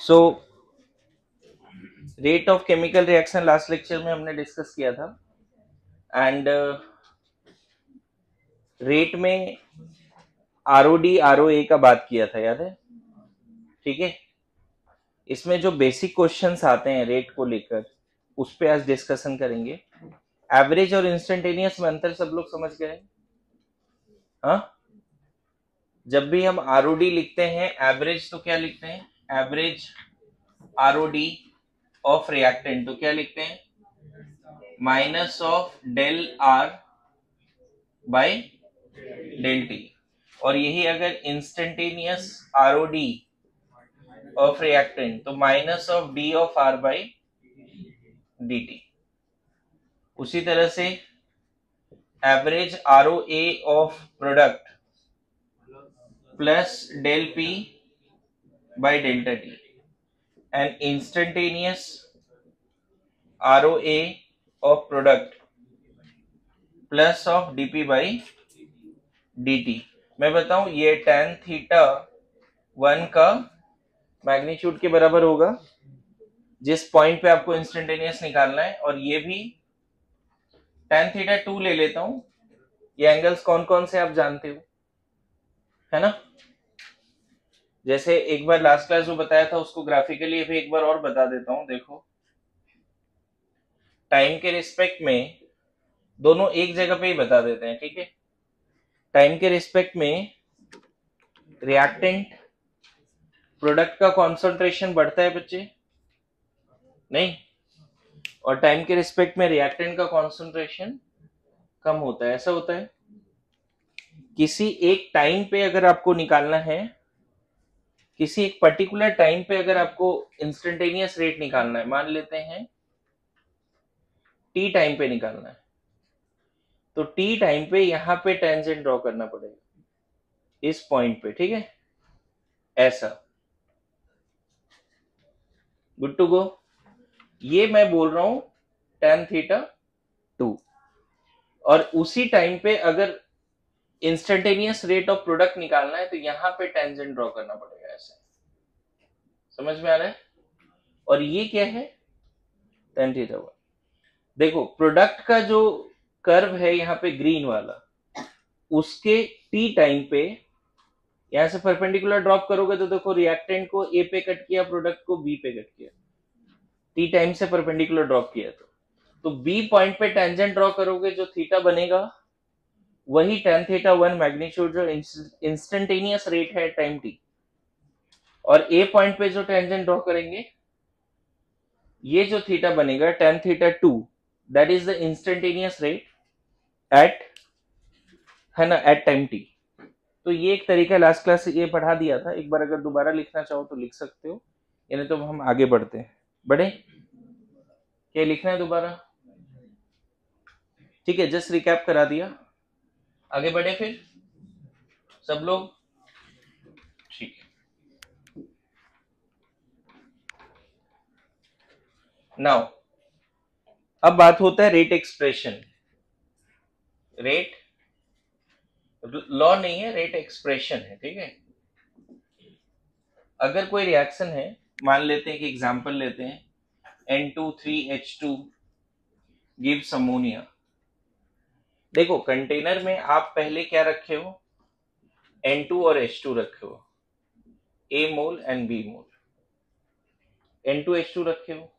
So rate of chemical reaction last lecture में हमने discuss किया था एंड रेट में आरओडी आरओए का बात किया था, याद है? ठीक है, इसमें जो बेसिक क्वेश्चंस आते हैं रेट को लेकर उस पे आज डिस्कशन करेंगे। एवरेज और इंस्टेंटेनियस में अंतर सब लोग समझ गए? हाँ, जब भी हम आरओडी लिखते हैं एवरेज तो क्या लिखते हैं? एवरेज आरओडी ऑफ रिएक्टेंट तो क्या लिखते हैं? Minus of del R by del T. और यही अगर इंस्टेंटेनियस आरओडी ऑफ रिएक्टेंट तो minus of D of R by dt। उसी तरह से average ROA of product plus del P by delta T and instantaneous ROA of product plus of DP by dt। मैं बताऊं, ये tan theta 1 का magnitude के बराबर होगा जिस पॉइंट पे आपको इंस्टेंटेनियस निकालना है, और ये भी tan थीटा 2 ले लेता हूं। ये एंगल्स कौन कौन से आप जानते हो, है ना? जैसे एक बार लास्ट क्लास जो बताया था उसको ग्राफिकली अभी एक बार और बता देता हूं। देखो, टाइम के रिस्पेक्ट में दोनों एक जगह पे ही बता देते हैं, ठीक है? टाइम के रिस्पेक्ट में रिएक्टेंट प्रोडक्ट का कॉन्सेंट्रेशन बढ़ता है बच्चे, नहीं? और टाइम के रिस्पेक्ट में रिएक्टेंट का कॉन्सेंट्रेशन कम होता है, ऐसा होता है। किसी एक टाइम पे अगर आपको निकालना है, किसी एक पर्टिकुलर टाइम पे अगर आपको इंस्टेंटेनियस रेट निकालना है, मान लेते हैं टी टाइम पे निकालना है, तो टी टाइम पे यहां पे टेंजेंट ड्रॉ करना पड़ेगा इस पॉइंट पे, ठीक है? ऐसा, गुड टू गो। ये मैं बोल रहा हूं tan थीटा 2। और उसी टाइम पे अगर इंस्टेंटेनियस रेट ऑफ प्रोडक्ट निकालना है तो यहां पे टेंजेंट ड्रॉ करना पड़ेगा, ऐसे। समझ में आ रहा है? और ये क्या है? tan theta 1। देखो, प्रोडक्ट का जो कर्व है यहाँ पे ग्रीन वाला, उसके टी टाइम पे यहां से परपेंडिकुलर ड्रॉप करोगे तो देखो रिएक्टेंट को ए पे कट किया, प्रोडक्ट को बी पे कट किया, टी टाइम से परपेंडिकुलर ड्रॉप किया। तो बी पॉइंट पे टेंजेंट ड्रॉ करोगे, जो थीटा बनेगा वही tan थीटा 1 मैग्नीट्यूड जो इंस्टेंटेनियस रेट है टाइम टी, और ए पॉइंट पे जो टेंजेंट ड्रॉ करेंगे ये जो थीटा बनेगा tan theta 2, that is the instantaneous rate at, है ना, एट टाइम टी। तो ये एक तरीका, लास्ट क्लास से ये पढ़ा दिया था, एक बार अगर दोबारा लिखना चाहो तो लिख सकते हो, यानी तो हम आगे बढ़ते हैं। बढ़े? क्या लिखना है दोबारा? ठीक है, जस्ट रिकैप करा दिया, आगे बढ़े फिर सब लोग। ठीक है, नाउ अब बात होता है रेट एक्सप्रेशन। रेट लॉ नहीं है, रेट एक्सप्रेशन है, ठीक है? अगर कोई रिएक्शन है, मान लेते हैं कि एग्जांपल लेते हैं N2 3H2 गिव्स अमोनिया। देखो, कंटेनर में आप पहले क्या रखे हो? N2 और H2 रखे हो, A mole and B mole. N2H2 रखे हो,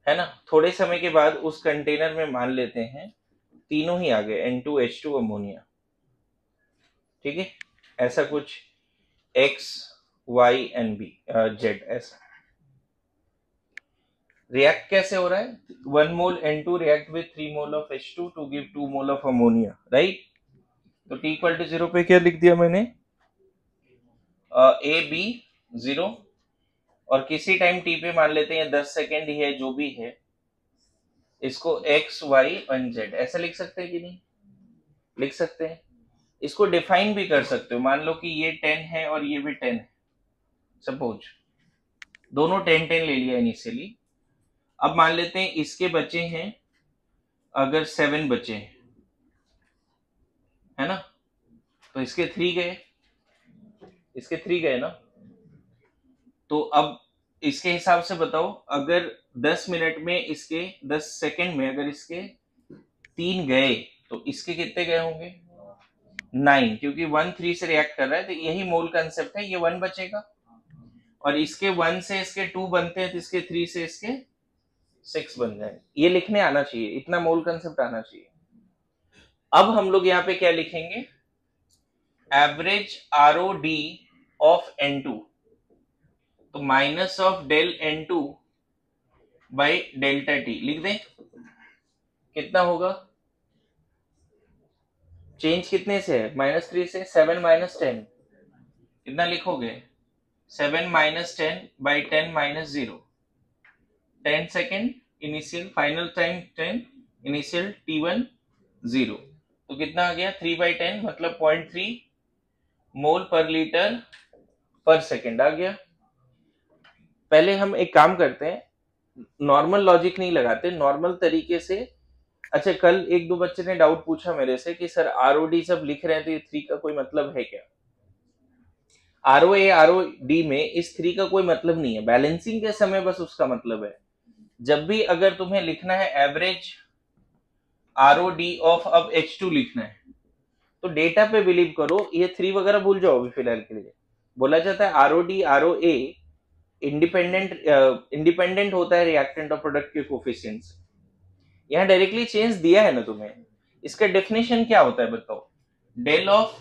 है ना? थोड़े समय के बाद उस कंटेनर में मान लेते हैं तीनों ही आ गए, N2H2 अमोनिया, ठीक है? ऐसा कुछ X Y and B Z, ऐसा रिएक्ट कैसे हो रहा है? 1 mole N2 react with 3 mole of H2 to give 2 mole of ammonia, right? तो T इक्वल टू 0 पे क्या लिख दिया मैंने? A B 0, और किसी टाइम T पे मान लेते हैं 10 सेकेंड ही है, जो भी है, इसको X Y एंड Z ऐसा लिख सकते हैं कि नहीं? लिख सकते हैं। इसको डिफाइन भी कर सकते हो, मान लो कि ये 10 है और ये भी 10 है, सपोज दोनों 10-10 ले लिया इनिशियली। अब मान लेते हैं इसके बचे हैं अगर 7 बचे हैं, है ना? तो इसके 3 गए, इसके 3 गए ना? तो अब इसके हिसाब से बताओ, अगर 10 मिनट में इसके 10 सेकंड में अगर इसके 3 गए तो इसके कितने गए होंगे? 9, क्योंकि 1 3 से रिएक्ट कर रहा है, तो यही मोल कंसेप्ट है। ये 1 बचेगा और इसके 1 से इसके 2 बनते हैं तो इसके 3 से इसके 6 बन जाए। ये लिखने आना चाहिए, इतना मोल कंसेप्ट आना चाहिए। अब हम लोग यहाँ पे क्या लिखेंगे? एवरेज ROD ऑफ N2, तो minus of del N2 by delta T लिख दें। कितना होगा? चेंज कितने से है? -3 से। 7 - 10 कितना लिखोगे? 7 - 10 by 10 - 0, 10 second initial, final time 10, initial T1 0, तो कितना आ गया? 3/10 मतलब 0.3 मोल पर लीटर पर सेकेंड आ गया। पहले हम एक काम करते हैं, नॉर्मल लॉजिक नहीं लगाते, नॉर्मल तरीके से। अच्छा, कल एक दो बच्चे ने डाउट पूछा मेरे से कि सर ROD जब लिख रहे हैं तो ये 3 का कोई मतलब है क्या? ROA ROD में इस 3 का कोई मतलब नहीं है, बैलेंसिंग के समय बस उसका मतलब है। जब भी अगर तुम्हें लिखना है एवरेज ROD ऑफ अब H2 लिखना है, तो डेटा पे बिलीव करो, ये 3 वगैरह भूल जाओ अभी फिलहाल के लिए। बोला जाता है ROD ROA इंडिपेंडेंट होता है रिएक्टेंट और प्रोडक्ट के कोफिशिएंट से। यहाँ डायरेक्टली चेंज दिया है ना तुम्हें। इसका डेफिनेशन क्या होता है बताओ? Del of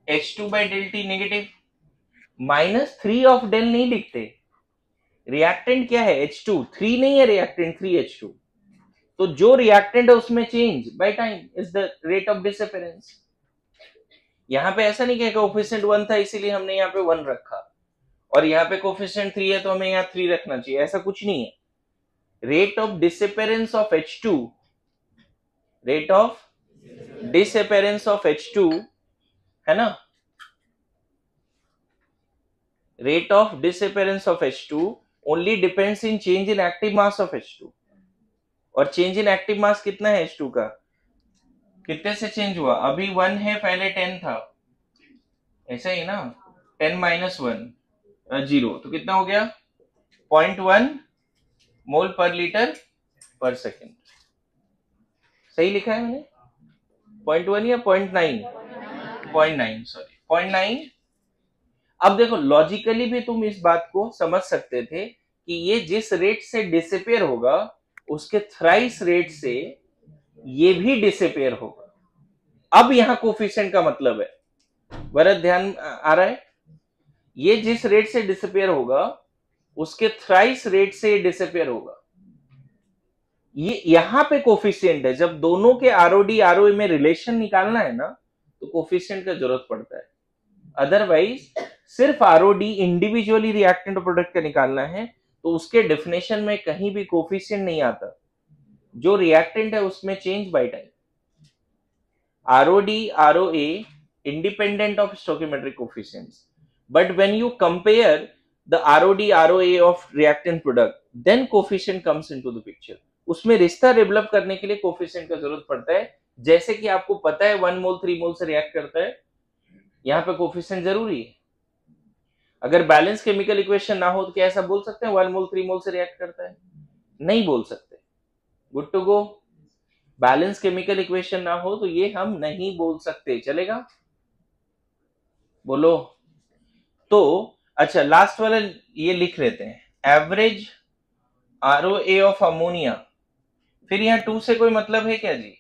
H2 by del T negative, -3 of del नहीं लिखते। रिएक्टेंट क्या है? H2, 3 नहीं है रिएक्टेंट, 3H2। तो जो रिएक्टेंट है उसमें change by time is the rate of disappearance. यहाँ पे ऐसा नहीं कि कोफिशिएंट 1 था इसीलिए हमने यहाँ पे 1 रखा, और यहाँ पे कोफिशिएंट 3 है तो हमें यहाँ 3 रखना चाहिए, ऐसा कुछ नहीं है। Rate of disappearance of H2, rate of disappearance of H2 है ना, rate of disappearance of H2 only depends in change in active mass of H2। और चेंज इन एक्टिव मास कितना है H2 का? कितने से चेंज हुआ? अभी 1 है, पहले 10 था, ऐसा ही ना। 10 - 1 0, तो कितना हो गया? 0.1 मोल पर लीटर पर सेकेंड। सही लिखा है मैंने? 0.1 या 0.9? 0.9, सॉरी 0.9। अब देखो, लॉजिकली भी तुम इस बात को समझ सकते थे कि ये जिस रेट से डिसअपीयर होगा उसके थ्राइस रेट से ये भी डिसअपीयर होगा। अब यहां कोफिशिएंट का मतलब है, वरद ध्यान आ रहा है? ये जिस रेट से डिसअपीयर होगा उसके थ्राइस रेट से डिसअपीयर होगा। ये यहां पे कोफिशिएंट है। जब दोनों के ROD ROA में रिलेशन निकालना है ना, तो कोफिशिएंट का जरूरत पड़ता है। अदरवाइज सिर्फ ROD इंडिविजुअली रिएक्टेंट और प्रोडक्ट का निकालना है तो उसके डेफिनेशन में कहीं भी कोफिशिएंट नहीं आता। जो रिएक्टेंट है उसमें change by time. ROD ROA independent of stoichiometric coefficients, but when you compare the ROD ROA of reactant product, then coefficient comes into the picture. उसमें रिश्ता डेवलप करने के लिए कोफिशिएंट का जरूरत पड़ता है। जैसे कि आपको पता है 1 मोल 3 मोल से रिएक्ट करता है, यहाँ पे कोफिशिएंट जरूरी है। अगर बैलेंस केमिकल इक्वेशन ना हो तो क्या ऐसा बोल सकते हैं 1 मोल 3 मोल से रिएक्ट करता है? नहीं बोल सकते। Good to go. Balance chemical equation ना हो तो ये हम नहीं बोल सकते, चलेगा? बोलो। तो अच्छा, लास्ट वाला ये लिख लेते हैं, एवरेज ROA ऑफ अमोनिया। फिर यहाँ 2 से कोई मतलब है क्या जी?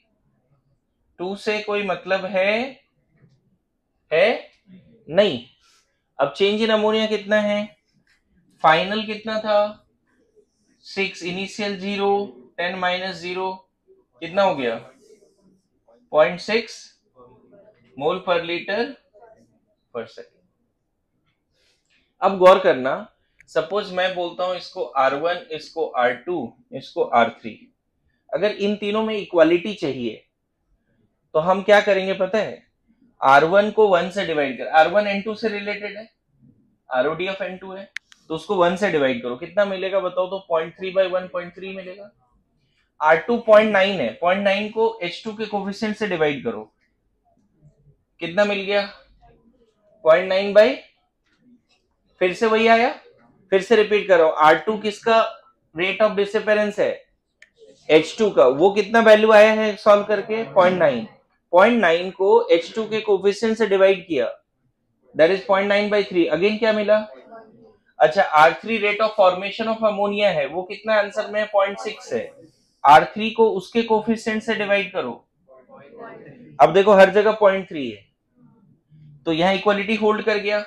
2 से कोई मतलब है नहीं। अब चेंज इन अमोनिया कितना है? फाइनल कितना था? 6, इनिशियल 0, 10 - 0, कितना हो गया? 0.6 मोल पर लीटर पर सेकेंड। अब गौर करना, सपोज मैं बोलता हूं इसको R1, इसको R2, इसको R3। अगर इन तीनों में इक्वालिटी चाहिए तो हम क्या करेंगे पता है? R1 को 1 से डिवाइड कर, R1 N2 से रिलेटेड है, ROD ऑफ N2 है, तो उसको 1 से डिवाइड करो, कितना मिलेगा बताओ? तो 0.3/1 0.3 मिलेगा। R2 0.9 है, 0.9 को H2 के कोफिशिएंट से डिवाइड करो, कितना मिल गया? 0.9 बाई, फिर से वही आया फिर से रिपीट कर रहा हूं, R2 किसका रेट ऑफ डिसअपेरेंस है? H2 का। वो कितना वैल्यू आया है सॉल्व करके? 0.9। 0.9 को H2 के कोफिशिएंट से डिवाइड किया, दैट इज 0.9/3। अगेन क्या मिला? अच्छा, R3 rate of formation of ammonia है, वो कितना आंसर में? 0.6 है। R3 को उसके कोफिशिएंट से डिवाइड करो। अब देखो हर जगह 0.3 है, तो यहां इक्वालिटी होल्ड कर गया।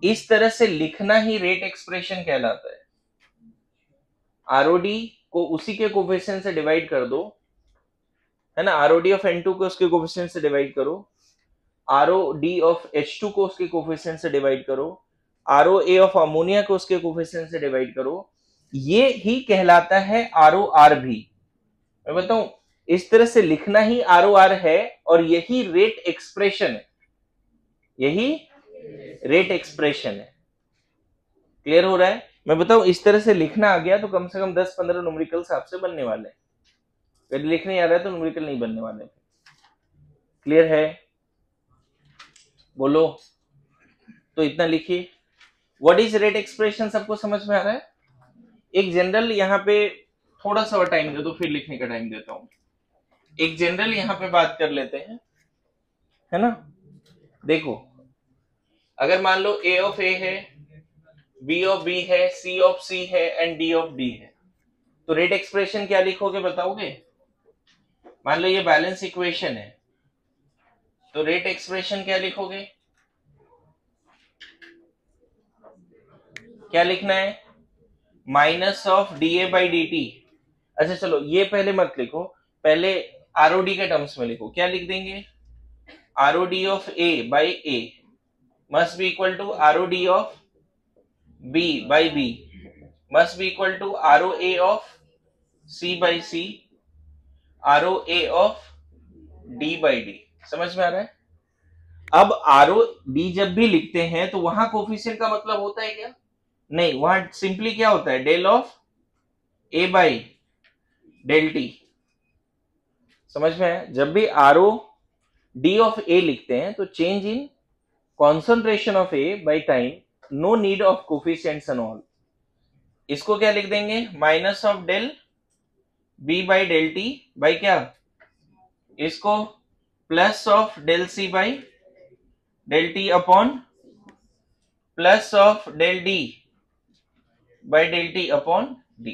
इस तरह से लिखना ही रेट एक्सप्रेशन कहलाता है। ROD को उसी के कोफिशिएंट से डिवाइड कर दो, है ना। ROD ऑफ N2 को उसके कोफिशिएंट से डिवाइड करो, ROD ऑफ H2 को उसके कोफिशिएंट से डिवाइड करो, ROA ऑफ अमोनिया को उसके कोफिशिएंट से डिवाइड करो। ये ही कहलाता है ROR भी। मैं बताऊं, इस तरह से लिखना ही ROR है और यही रेट एक्सप्रेशन है, यही रेट एक्सप्रेशन है। क्लियर हो रहा है? मैं बताऊं, इस तरह से लिखना आ गया तो कम से कम 10-15 न्यूमेरिकल्स आपसे बनने वाले हैं। यदि लिखने आ रहा है तो न्यूमेरिकल नहीं बनने वाले। क्लियर है? बोलो। तो इतना लिखिए, व्हाट इज रेट एक्सप्रेशन, सबको समझ में आ रहा है? एक जनरल यहाँ पे थोड़ा सा और टाइम दे दो, फिर लिखने का टाइम देता हूं। एक जनरल यहाँ पे बात कर लेते हैं, है ना। देखो, अगर मान लो A ऑफ A है, B ऑफ B है, C ऑफ C है एंड D ऑफ D है, तो रेट एक्सप्रेशन क्या लिखोगे बताओगे? मान लो ये बैलेंस इक्वेशन है, तो रेट एक्सप्रेशन क्या लिखोगे? क्या लिखना है? Minus of DA/dt। अच्छा चलो, ये पहले मत लिखो, पहले ROD के टर्म्स में लिखो। क्या लिख देंगे? ROD of A by A must be equal to ROD of B by B must be equal to ROA of C by C, ROA of D by D। समझ में आ रहा है? अब ROD जब भी लिखते हैं तो वहां कोफिशिएंट का मतलब होता है क्या? नहीं, वहां सिंपली क्या होता है? Del of A by del T। समझ में आया? जब भी ROD ऑफ A लिखते हैं तो change in concentration of A by time, no need of coefficients and all. इसको क्या लिख देंगे? Minus of del B by del T by क्या? इसको plus of del C by del T upon plus of del D by del T upon D।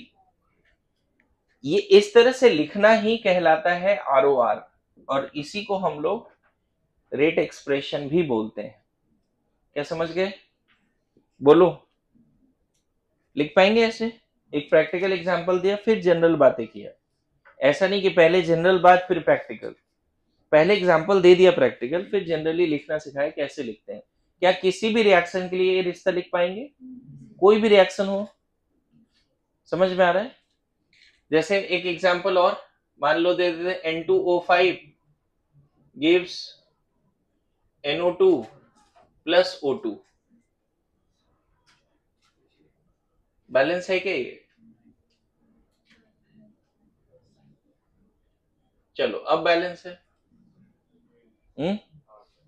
ये इस तरह से लिखना ही कहलाता है ROR, और इसी को हम लोग रेट एक्सप्रेशन भी बोलते हैं। क्या समझ गए? बोलो, लिख पाएंगे ऐसे? एक प्रैक्टिकल एग्जांपल दिया, फिर जनरल बातें किया। ऐसा नहीं कि पहले जनरल बात फिर प्रैक्टिकल, पहले एग्जांपल दे दिया प्रैक्टिकल, फिर जनरली लिखना सिखाया कैसे लिखते हैं। क्या किसी भी रिएक्शन के लिए ये रिश्ता लिख पाएंगे? कोई भी रिएक्शन हो? समझ में आ रहा है? जैसे एक एग्जांपल और मान लो दे देते, N2O5 gives NO2 plus O2। Balance है क्या ये? चलो, अब बैलेंस है।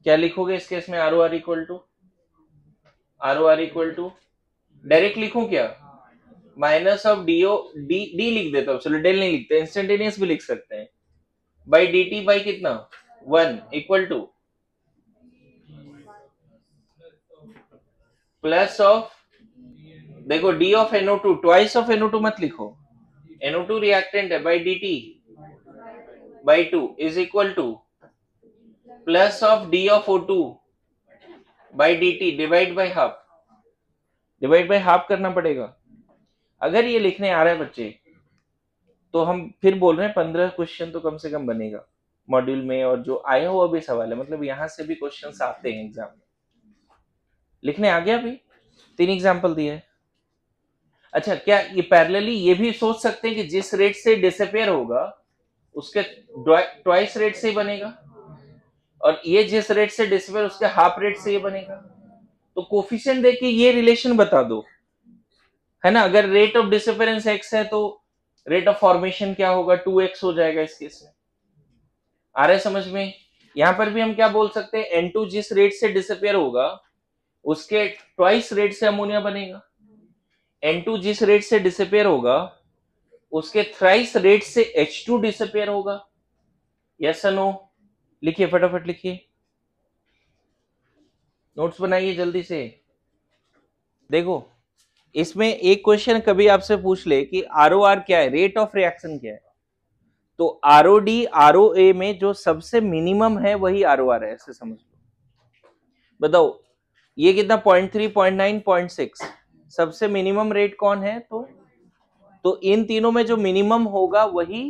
क्या लिखोगे इस केस में? ROR इक्वल टू डायरेक्ट लिखूं क्या? माइनस ऑफ डी लिख देता हूं, चलो डेल नहीं लिखते, इंस्टेंटेनियस भी लिख सकते हैं, बाई dt बाई कितना? 1 इक्वल टू प्लस ऑफ, देखो d of NO2, twice of NO2 मत लिखो, NO2 रिएक्टेंट है, by dt by 2 is equal two plus of d of O2 by dt divide by half. Divide by half करना पड़ेगा। अगर ये लिखने आ रहा है बच्चे, तो हम फिर बोल रहे हैं 15 क्वेश्चन तो कम से कम बनेगा मॉड्यूल में, और जो आया हुआ भी सवाल है, मतलब यहां से भी क्वेश्चंस आते हैं एग्जाम में। लिखने आ गया? भी 3 एग्जाम्पल दिए है। अच्छा, क्या ये पैरेलली ये भी सोच सकते हैं कि जिस रेट से डिसअपियर होगा उसके ट्वाइस रेट से ही बनेगा, और ये जिस रेट से डिसअपियर उसके हाफ रेट से ये बनेगा। तो कोफिशिएंट देख के ये रिलेशन बता दो, है ना। अगर रेट ऑफ डिसअपियरेंस x है तो रेट ऑफ फॉर्मेशन क्या होगा? 2x हो जाएगा इस केस में। आ रहा है समझ में? यहां पर भी हम क्या बोल सकते हैं? N2 जिस रेट से डिसअपियर होगा उसके ट्वाइस रेट से अमोनिया बनेगा। N2 जिस रेट से डिसअपियर होगा उसके थ्राइस रेट से H2 डिसअपियर होगा। यस या नो? लिखिए, फटाफट लिखिए, नोट्स बनाइए जल्दी से। देखो, इसमें एक क्वेश्चन कभी आपसे पूछ ले कि ROR क्या है, रेट ऑफ रिएक्शन क्या है, तो ROD ROA में जो सबसे मिनिमम है वही ROR है, ऐसे समझ लो। बताओ ये कितना, 0.3, 0.9, 0.6, सबसे मिनिमम रेट कौन है? तो इन तीनों में जो मिनिमम होगा वही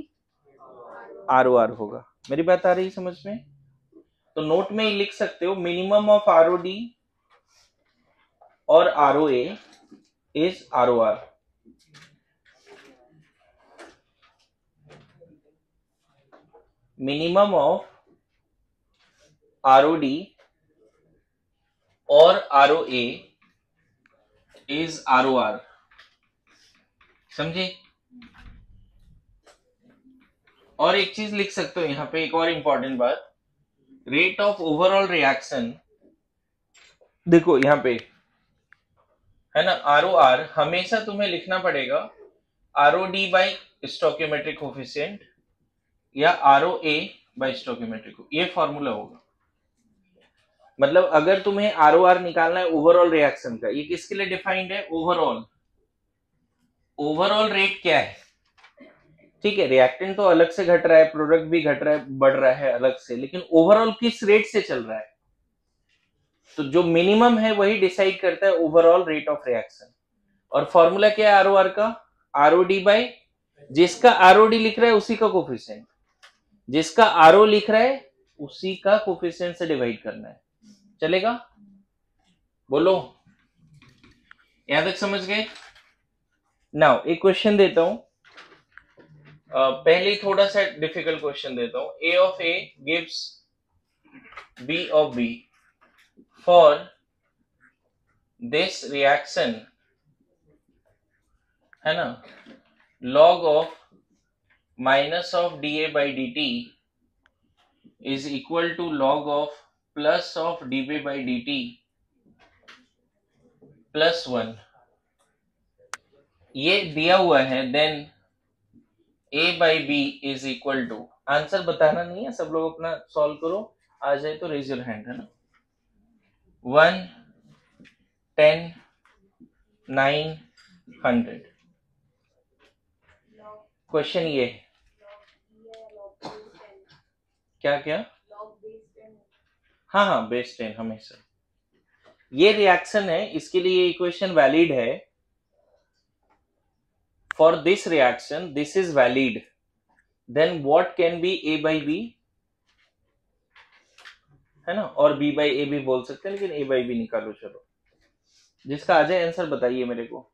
ROR होगा। मेरी बात आ रही समझ में? तो नोट में ही लिख सकते हो, मिनिमम ऑफ ROD और ROA is ROR। Minimum of ROD और ROA इज ROR। समझे? और एक चीज लिख सकते हो यहां पे, एक और इंपॉर्टेंट बात, रेट ऑफ ओवरऑल रिएक्शन। देखो यहां पे है ना, ROR हमेशा तुम्हें लिखना पड़ेगा ROD बाई स्टोइकियोमेट्रिक कोफिशिएंट या ROA बाई स्टोइकियोमेट्रिक, ये फॉर्मूला होगा। मतलब अगर तुम्हें ROR निकालना है ओवरऑल रिएक्शन का, ये किसके लिए डिफाइंड है? ओवरऑल। ओवरऑल रेट क्या है? ठीक है, रिएक्टेंट तो अलग से घट रहा है, प्रोडक्ट भी घट रहा है, बढ़ रहा है अलग से, लेकिन ओवरऑल किस रेट से चल रहा है? तो जो मिनिमम है वही डिसाइड करता है ओवरऑल रेट ऑफ रिएक्शन। और फॉर्मूला क्या है ROR का? ROD बाई, जिसका ROD लिख रहा है उसी का कोफिशिएंट, जिसका RO लिख रहा है उसी का कोफिशिएंट से डिवाइड करना है। चलेगा? बोलो, यहां तक समझ गए? नाउ एक क्वेश्चन देता हूं, पहले थोड़ा सा डिफिकल्ट क्वेश्चन देता हूं। A of A gives B of B for this reaction, है ना, log of minus of dA by dt is equal to log of plus of dB by dt plus 1, ये दिया हुआ है। Then A by B is equal to, answer बताना नहीं है, सब लोग अपना सॉल्व करो, आ जाए तो रेज योर हैंड, है ना। 1, 10, 9, 100। क्वेश्चन ये है, क्या क्या? हाँ, बेस 10 हमेशा। ये रिएक्शन है, इसके लिए ये इक्वेशन वैलिड है। For this reaction this is valid, then what can be A by B, है ना, और B by A भी बोल सकते हैं, लेकिन A by B निकालो। चलो, जिसका आ जाए आंसर बताइए मेरे को।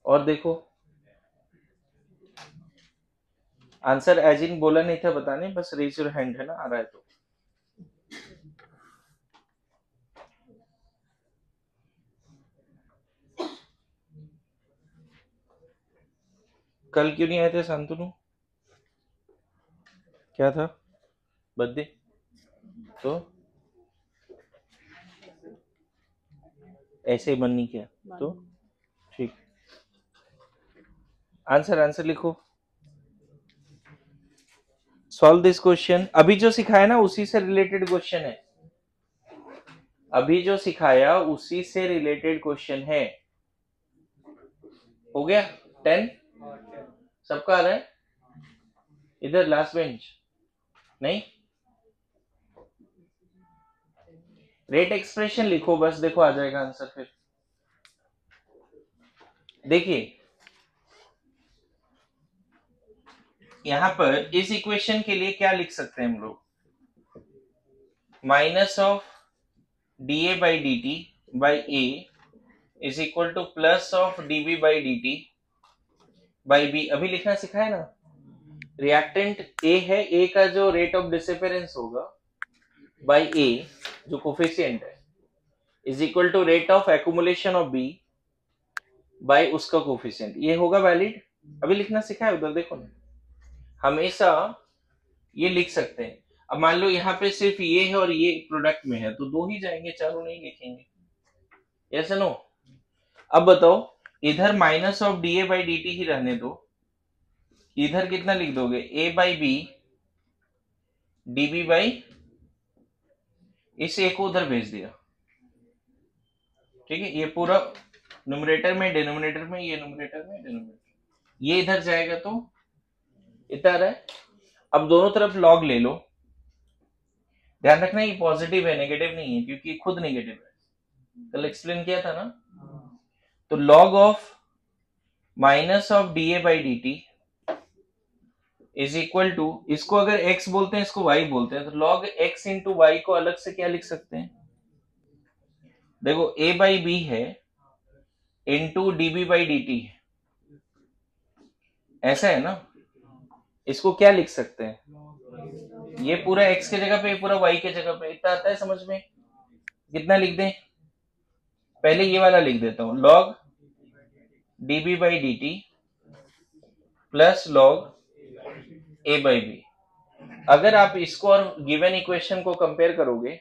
और देखो, आंसर एज इन बोला नहीं था बताने, बस रेज योर हैंड, है ना, आ रहा है तो। कल क्यों नहीं आए थे शांतनु? क्या था, बर्थडे? तो ऐसे ही मन नहीं किया तो ठीक। आंसर लिखो, सॉल्व दिस क्वेश्चन। अभी जो सिखाया ना उसी से रिलेटेड क्वेश्चन है, अभी जो सिखाया उसी से रिलेटेड क्वेश्चन है। हो गया 10? सबका आ रहा है? इधर लास्ट बेंच नहीं, रेट एक्सप्रेशन लिखो बस, देखो आ जाएगा आंसर। फिर देखिए यहां पर इस इक्वेशन के लिए क्या लिख सकते हैं हम लोग, minus of dA by dt by A is equal two plus of dB by dt by B। अभी लिखना सिखाया ना, रिएक्टेंट A है, A का जो रेट ऑफ डिसअपियरेंस होगा बाय A जो कोफिशिएंट है is equal to rate of accumulation of B by उसका कोफिशिएंट, ये होगा वैलिड। अभी लिखना सिखाया, उधर देखो ना, हमेशा ये लिख सकते हैं। अब मान लो यहाँ पे सिर्फ ये है और ये प्रोडक्ट में है, तो दो ही जाएंगे, चारों नहीं लिखेंगे। Yes no? अब बताओ, इधर minus of D A by D T ही रहने दो, इधर कितना लिख दोगे, A by B D B by, इस ए को उधर भेज दिया, ठीक है, ये पूरा न्यूमरेटर में डिनोमिनेटर में, ये न्यूमरेटर में डिनोमिनेटर, ये इधर जाएगा तो इतना रहा है। अब दोनों तरफ लॉग ले लो, ध्यान रखना ये पॉजिटिव है, नेगेटिव नहीं है, क्योंकि खुद नेगेटिव है, कल एक्सप्लेन किया था ना। तो log of minus of D A by D T is equal to, इसको अगर x बोलते हैं, इसको y बोलते हैं, तो log x इंटू वाई को अलग से क्या लिख सकते हैं, देखो a बाई बी है into D B by D T है, ऐसा है ना, इसको क्या लिख सकते हैं, ये पूरा x के जगह पे, ये पूरा y के जगह पे, इतना आता है समझ में, कितना लिख दें, पहले ये वाला लिख देता हूं, log D B by D T plus log a by B. अगर आप इसको और गिवन इक्वेशन को कंपेयर करोगे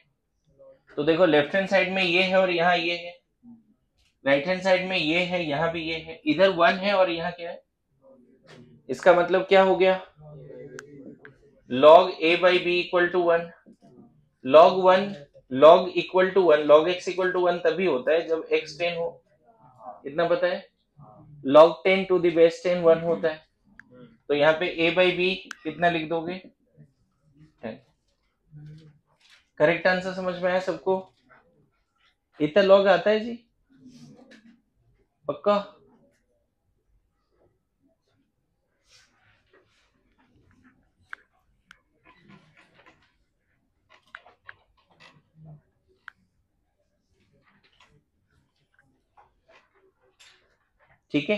तो देखो लेफ्ट हैंड साइड में ये है और यहाँ ये है, राइट हैंड साइड में ये है, यहाँ भी ये है, इधर 1 है और यहाँ क्या है, इसका मतलब क्या हो गया, log a by B equal to 1, log 1 log equal to 1, log x equal to 1 तभी होता है जब x 10 हो, इतना पता है, log 10 टू द बेस 10 1 होता है, तो यहाँ पे a बाई बी कितना लिख दोगे, 10। करेक्ट आंसर समझ में आया सबको, इतना लॉग आता है जी, पक्का? ठीक है,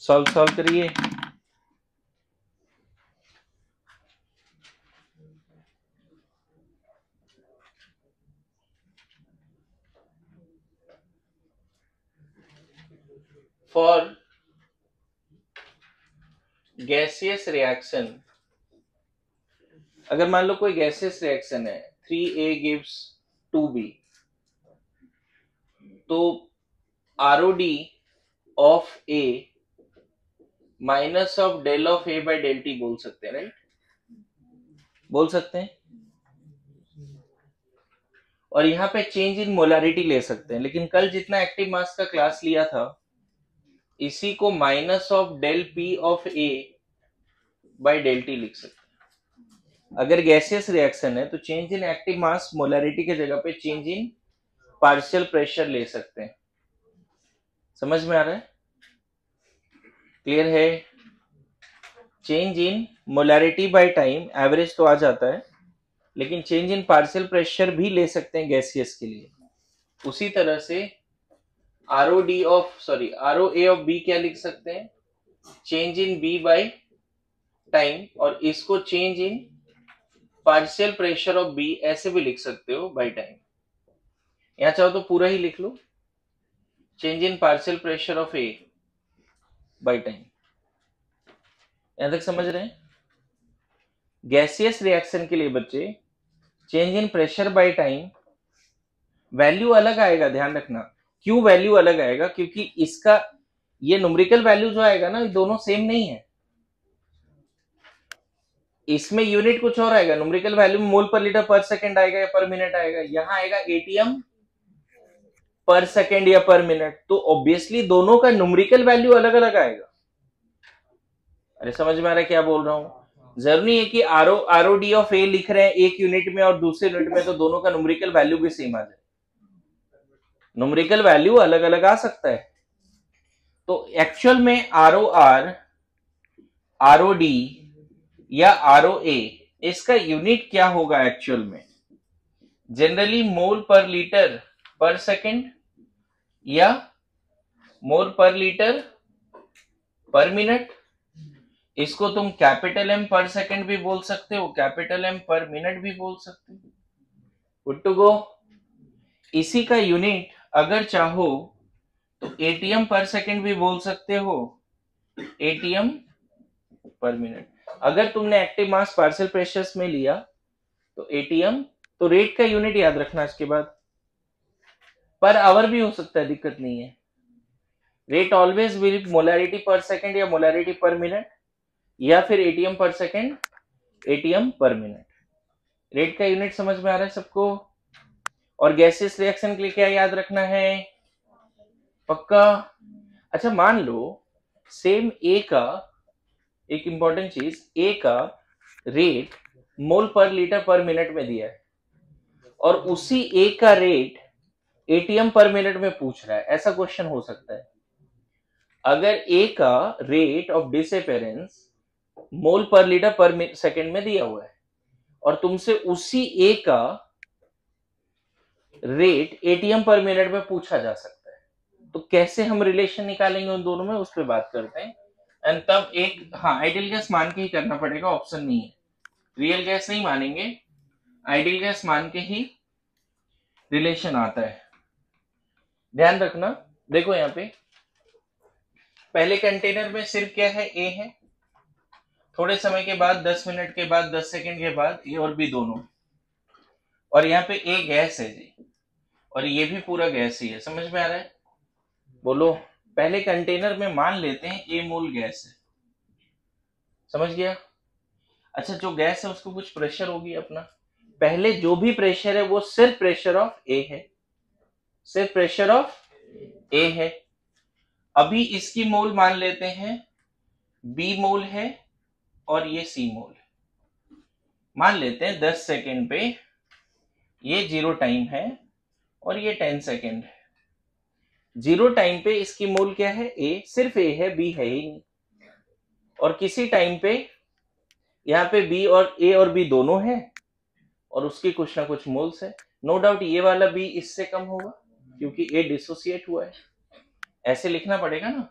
सॉल्व करिए। फॉर गैसियस रिएक्शन, अगर मान लो कोई गैसियस रिएक्शन है, 3A gives 2B, तो ROD of A minus of del of A by del T बोल सकते हैं, राइट, बोल सकते हैं, और यहाँ पे चेंज इन मोलारिटी ले सकते हैं, लेकिन कल जितना एक्टिव मास का क्लास लिया था, इसी को minus of del P of A by del T लिख सकते हैं। अगर गैसियस रिएक्शन है तो change in active mass molarity के जगह पे चेंज इन पार्शियल प्रेशर ले सकते हैं, समझ में आ रहा है, क्लियर है? Change in molarity by time average तो आ जाता है, लेकिन चेंज इन पार्शियल प्रेशर भी ले सकते हैं गैसियस के लिए। उसी तरह से ROA ऑफ B क्या लिख सकते हैं, change in B by time, और इसको change in partial pressure of B ऐसे भी लिख सकते हो बाय टाइम, यहां चाहो तो पूरा ही लिख लो, change in partial pressure of A by time. यहां तक समझ रहे हैं? गैसियस रिएक्शन के लिए बच्चे change in pressure by time value अलग आएगा, ध्यान रखना। क्यों वैल्यू अलग आएगा? क्योंकि इसका ये न्यूमेरिकल वैल्यू जो आएगा ना, दोनों सेम नहीं है, इसमें यूनिट कुछ और आएगा, न्यूमेरिकल वैल्यू में मोल पर लीटर पर सेकंड आएगा या पर मिनट आएगा, यहां आएगा एटीएम पर सेकंड या पर मिनट, तो ऑब्वियसली दोनों का न्यूमेरिकल वैल्यू अलग अलग आएगा। अरे समझ में आ रहा है क्या बोल रहा हूं? जरूरी नहीं है कि ROD ऑफ A लिख रहे हैं एक यूनिट में और दूसरे यूनिट में तो दोनों का न्यूमेरिकल वैल्यू भी सेम आ जाए, न्यूमेरिकल वैल्यू अलग अलग आ सकता है। तो एक्चुअल में ROR, ROD या ROA इसका यूनिट क्या होगा एक्चुअल में? जनरली मोल पर लीटर पर सेकंड या मोल पर लीटर पर मिनट, इसको तुम कैपिटल M पर सेकंड भी बोल सकते हो, कैपिटल M पर मिनट भी बोल सकते हो। Good to go. इसी का यूनिट अगर चाहो तो एटीएम पर सेकंड भी बोल सकते हो, एटीएम पर मिनट। अगर तुमने एक्टिव मास पार्शियल प्रेशर्स में लिया तो एटीएम, तो रेट का यूनिट याद रखना इसके बाद। पर आवर भी हो सकता है, दिक्कत नहीं है। रेट ऑलवेज विल मोलैरिटी पर सेकेंड या मोलैरिटी पर मिनट, या फिर एटीएम पर सेकेंड, एटीएम पर मिनट। रेट का यूनिट समझ में आ रहा है सबको? और गैसेस रिएक्शन के लिए क्या याद रखना है? पक्का? अच्छा मान लो सेम ए का, एक इंपॉर्टेंट चीज, ए का रेट मोल पर लीटर पर मिनट में दिया है और उसी ए का रेट एटीएम पर मिनट में पूछ रहा है, ऐसा क्वेश्चन हो सकता है। अगर ए का रेट ऑफ डिसअपेरेंस मोल पर लीटर पर सेकेंड में दिया हुआ है और तुमसे उसी ए का रेट एटीएम पर मिनट में पूछा जा सकता है, तो कैसे हम रिलेशन निकालेंगे उन दोनों में, उस पर बात करते हैं। एंड तब एक, हाँ आइडियल गैस मान के ही करना पड़ेगा, ऑप्शन नहीं है। रियल गैस नहीं मानेंगे, आइडियल गैस मान के ही रिलेशन आता है, ध्यान रखना। देखो यहाँ पे पहले कंटेनर में सिर्फ क्या है, ए है। थोड़े समय के बाद 10 मिनट के बाद 10 सेकंड के बाद ए और बी दोनों, और यहाँ पे ए गैस है जी, और ये भी पूरा गैस ही है। समझ में आ रहा है? बोलो। पहले कंटेनर में मान लेते हैं ए मोल गैस है, समझ गया? अच्छा जो गैस है उसको कुछ प्रेशर होगी अपना, पहले जो भी प्रेशर है वो सिर्फ प्रेशर ऑफ ए है, सिर्फ प्रेशर ऑफ ए है। अभी इसकी मोल मान लेते हैं बी मोल है और ये सी मोल है। मान लेते हैं 10 सेकेंड पे ये 0 टाइम है और ये 10 सेकेंड है। 0 टाइम पे इसकी मोल क्या है, ए, सिर्फ ए है, बी है ही नहीं। और किसी टाइम पे यहाँ पे बी और ए और बी दोनों है और उसकी कुछ ना कुछ मोल्स है। नो डाउट ये वाला बी इससे कम होगा क्योंकि ए डिसोसिएट हुआ है, ऐसे लिखना पड़ेगा ना।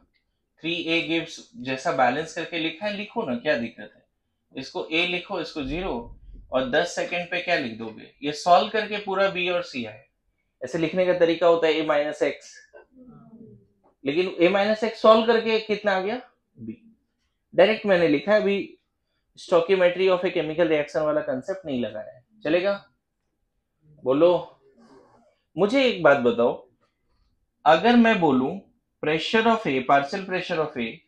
3a गिव्स, जैसा बैलेंस करके लिखा है लिखो ना, क्या दिक्कत है? इसको a लिखो, इसको 0, और 10 सेकंड पे क्या लिख दोगे? ये सॉल्व करके पूरा b और c है। ऐसे लिखने का तरीका होता है a माइनस एक्स, लेकिन a माइनस एक्स सॉल्व करके कितना आ गया, b। डायरेक्ट मैंने लिखा है, अभी stoichiometry of a chemical reaction वाला कंसेप्ट नहीं लगाया है, चलेगा? बोलो। मुझे एक बात बताओ, अगर मैं बोलूं pressure of A, partial pressure of A,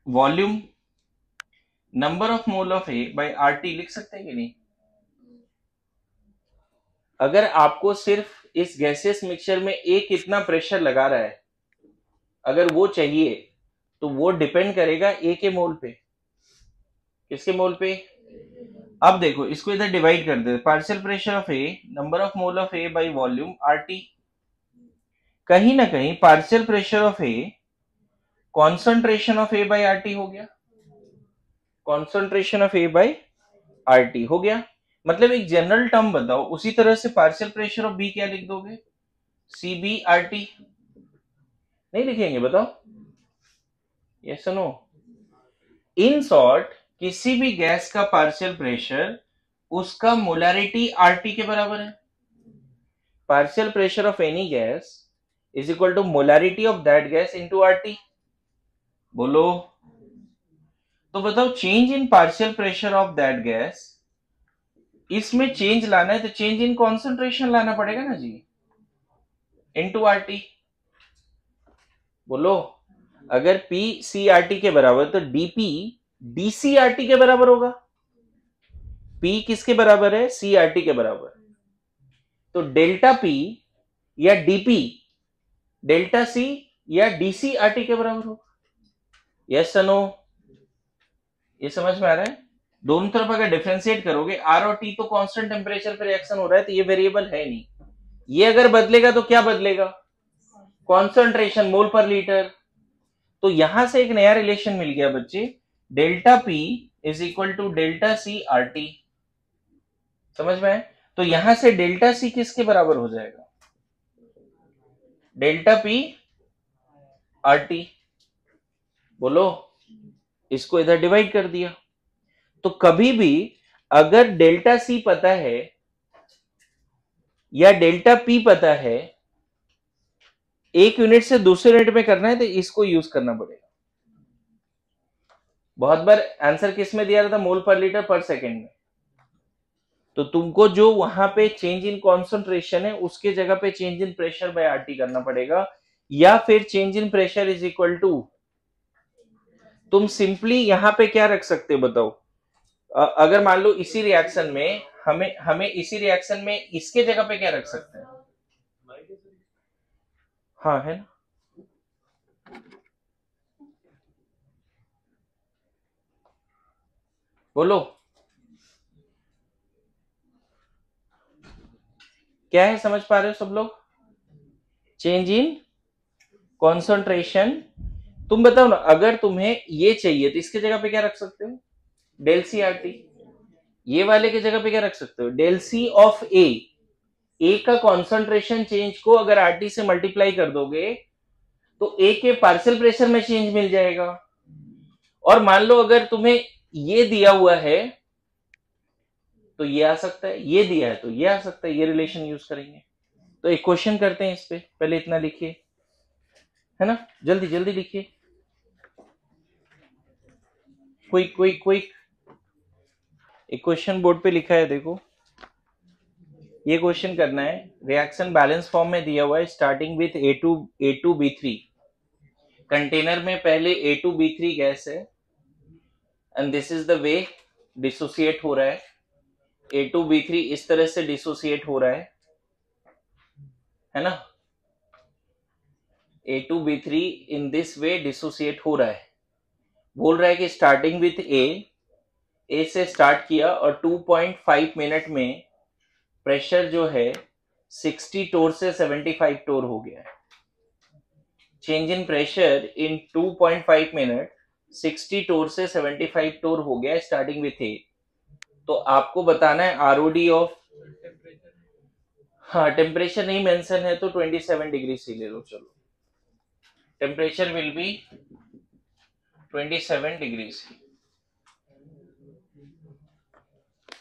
volume, number of mole of A by RT, लिख सकते हैं कि नहीं? अगर आपको सिर्फ इस गैसियस मिक्सचर में ए कितना प्रेशर लगा रहा है अगर वो चाहिए, तो वो डिपेंड करेगा ए के मोल पे। किसके मोल पे? अब देखो इसको इधर डिवाइड कर दे, partial pressure of A, number of mole of A by volume RT. कहीं ना कहीं partial pressure of A concentration of A by RT हो गया, concentration of A by RT हो गया। मतलब एक जनरल टर्म बताओ, उसी तरह से पार्शियल प्रेशर ऑफ बी क्या लिख दोगे, सी बी आर टी। नहीं लिखेंगे? बताओ यस नो। इन शॉर्ट किसी भी गैस का पार्शियल प्रेशर उसका मोलैरिटी आरटी के बराबर है। Partial pressure of any gas is equal to molarity of that gas into RT. बोलो। तो बताओ change in partial pressure of that gas, इसमें चेंज लाना है तो चेंज इन कॉन्सेंट्रेशन लाना पड़ेगा ना जी, इनटू आरटी। बोलो। अगर पी सी आर टी के बराबर तो DP D C R T के बराबर होगा। पी किसके बराबर है? सी आर टी के बराबर। तो डेल्टा पी या डीपी डेल्टा सी या डीसी आर टी के बराबर होगा। Yes no? ये समझ में आ रहा है? दोनों तरफ अगर डिफरेंशिएट करोगे, आर और टी तो कांस्टेंट टेम्परेचर पे रिएक्शन हो रहा है, तो ये वेरिएबल है नहीं। ये अगर बदलेगा तो क्या बदलेगा? कॉन्सेंट्रेशन मोल पर लीटर। तो यहां से एक नया रिलेशन मिल गया बच्चे, delta P is equal to delta C R T. समझ में आए? तो यहां से डेल्टा सी किसके बराबर हो जाएगा? Delta P R T. बोलो। इसको इधर डिवाइड कर दिया, तो कभी भी अगर डेल्टा सी पता है या डेल्टा पी पता है, एक यूनिट से दूसरे यूनिट में करना है तो इसको यूज करना पड़ेगा। बहुत बार आंसर किस में दिया रहता? मोल पर लीटर पर सेकेंड में। तो तुमको जो वहां पे चेंज इन कॉन्सेंट्रेशन है उसके जगह पे change in pressure by RT करना पड़ेगा, या फिर change in pressure is equal to, तुम सिंपली यहां पे क्या रख सकते हो बताओ? अगर मान लो इसी रिएक्शन में हमें इसी रिएक्शन में इसके जगह पे क्या रख सकते हैं? हाँ है ना, बोलो क्या है, समझ पा रहे हो सब लोग? Change in concentration. तुम बताओ ना, अगर तुम्हें ये चाहिए तो इसके जगह पे क्या रख सकते हो? Del C R T. ये वाले के जगह पे क्या रख सकते हो? डेल सी ऑफ ए का कॉन्सेंट्रेशन चेंज को अगर आरटी से मल्टीप्लाई कर दोगे तो ए के पार्शियल प्रेशर में चेंज मिल जाएगा। और मान लो अगर तुम्हें ये दिया हुआ है तो ये आ सकता है, ये दिया है तो ये आ सकता है, ये रिलेशन यूज करेंगे। तो एक क्वेश्चन करते हैं इस पे, पहले इतना लिखिए, है ना, जल्दी जल्दी लिखिए, क्विक क्विक क्विक। एक क्वेश्चन बोर्ड पे लिखा है, देखो ये क्वेश्चन करना है। रिएक्शन बैलेंस फॉर्म में दिया हुआ है, स्टार्टिंग विथ A2B3। कंटेनर में पहले A2B3 गैस है and this is the way dissociate हो रहा है। A2B3 इस तरह से डिसोसिएट हो रहा है ना, A2B3 in this way dissociate हो रहा है। बोल रहा है कि स्टार्टिंग विथ ए से स्टार्ट किया और 2.5 मिनट में प्रेशर जो है 60 टोर से 75 टोर हो गया है। Change in pressure in 2.5 minute 60 टोर से 75 टोर हो गया है स्टार्टिंग विथ ए। तो आपको बताना है आरओडी ऑफ, हाँ टेम्परेचर नहीं मेंशन है तो 27 डिग्री सी ले लो, चलो temperature will be 27 degree C.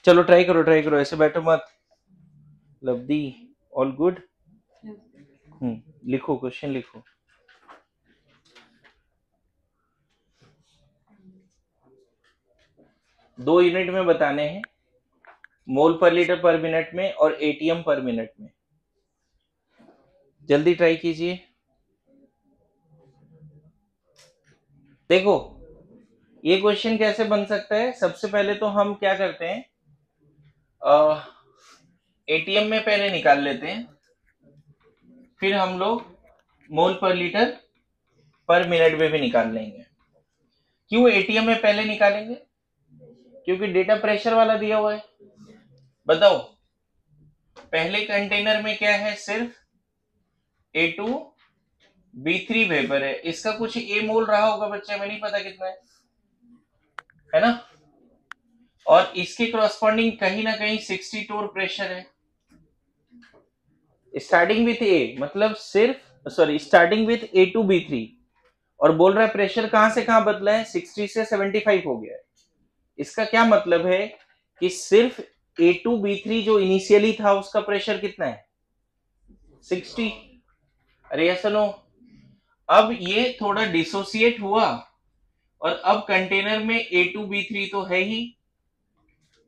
चलो ट्राई करो, ऐसे बैठो मत। लवदी ऑल गुड? लिखो, क्वेश्चन लिखो। दो यूनिट में बताने हैं, मोल पर लीटर पर मिनट में और एटीएम पर मिनट में। जल्दी ट्राई कीजिए। देखो ये क्वेश्चन कैसे बन सकता है, सबसे पहले तो हम क्या करते हैं, एटीएम में पहले निकाल लेते हैं, फिर हम लोग मोल पर लीटर पर मिनट में भी निकाल लेंगे। क्यों एटीएम में पहले निकालेंगे? क्योंकि डेटा प्रेशर वाला दिया हुआ है। बताओ पहले कंटेनर में क्या है, सिर्फ A2B3 वेपर है, इसका कुछ ए मोल रहा होगा बच्चे, हमें नहीं पता कितना है ना, और इसके क्रॉसपॉन्डिंग कहीं ना कहीं 60 टोर प्रेशर है। स्टार्टिंग विथ ए मतलब सिर्फ स्टार्टिंग विथ A2B3, और बोल रहा है प्रेशर कहां से कहां बदला है, 60 से 75 हो गया है। इसका क्या मतलब है कि सिर्फ A2B3 जो इनिशियली था उसका प्रेशर कितना है, 60। अरे ऐसा नो, अब ये थोड़ा डिसोसिएट हुआ और अब कंटेनर में A2B3 तो है ही,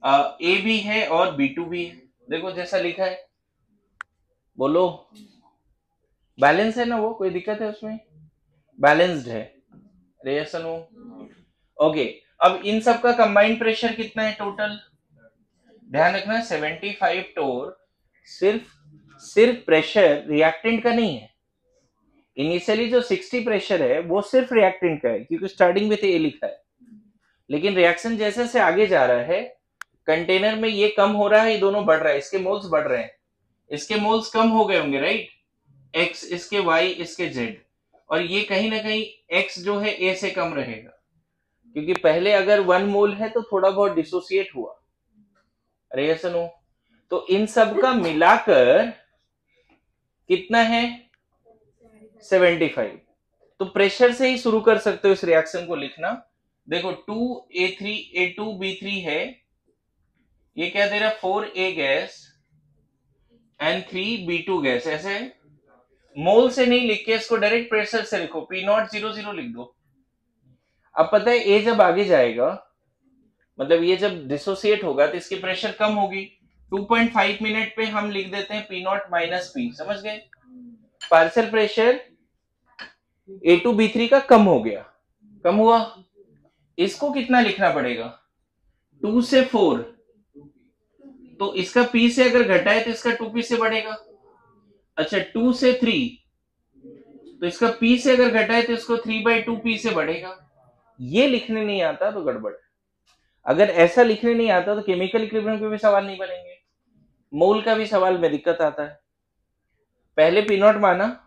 ए भी है और B2 भी है। देखो जैसा लिखा है, बोलो बैलेंस है ना, वो कोई दिक्कत है उसमें? बैलेंस्ड है। अरे ऐसा नो, ओके। अब इन सब का कंबाइंड प्रेशर कितना है टोटल, ध्यान रखना 75 टोर। सिर्फ प्रेशर रिएक्टेंट का नहीं है, इनिशियली जो 60 प्रेशर है वो सिर्फ रिएक्टेंट का है क्योंकि स्टार्टिंग में ए लिखा है, लेकिन रिएक्शन जैसे से आगे जा रहा है कंटेनर में ये कम हो रहा है, ये दोनों बढ़ रहा है, इसके मोल्स बढ़ रहे हैं, इसके मोल्स कम हो गए होंगे राइट, एक्स इसके वाई इसके जेड, और ये कहीं ना कहीं एक्स जो है ए से कम रहेगा क्योंकि पहले अगर 1 मोल है तो थोड़ा बहुत डिसोसिएट हुआ। अरे ऐसा नो, तो इन सब का मिलाकर कितना है, 75। तो प्रेशर से ही शुरू कर सकते हो इस रिएक्शन को लिखना। देखो 2A3A2B3 है, ये क्या दे रहा है, 4A gas and 3B2 gas. ऐसे मोल से नहीं लिख के इसको डायरेक्ट प्रेशर से लिखो, P000 लिख दो। अब पता है ए जब आगे जाएगा मतलब ये जब डिसोसिएट होगा तो इसकी प्रेशर कम होगी, 2.5 मिनट पे हम लिख देते हैं P नॉट माइनस पी, समझ गए? पार्शियल प्रेशर A2B3 का कम हो गया, कम हुआ, इसको कितना लिखना पड़ेगा? 2 से 4, तो इसका P से अगर घटा है तो इसका 2P से बढ़ेगा। अच्छा 2 से 3, तो इसका P से अगर घटा है तो इसको 3/2P से बढ़ेगा। ये लिखने नहीं आता तो गड़बड़। अगर ऐसा लिखने नहीं आता तो केमिकल इक्विलिब्रियम के भी सवाल नहीं बनेंगे, मोल का भी सवाल में दिक्कत आता है। पहले P नॉट माना,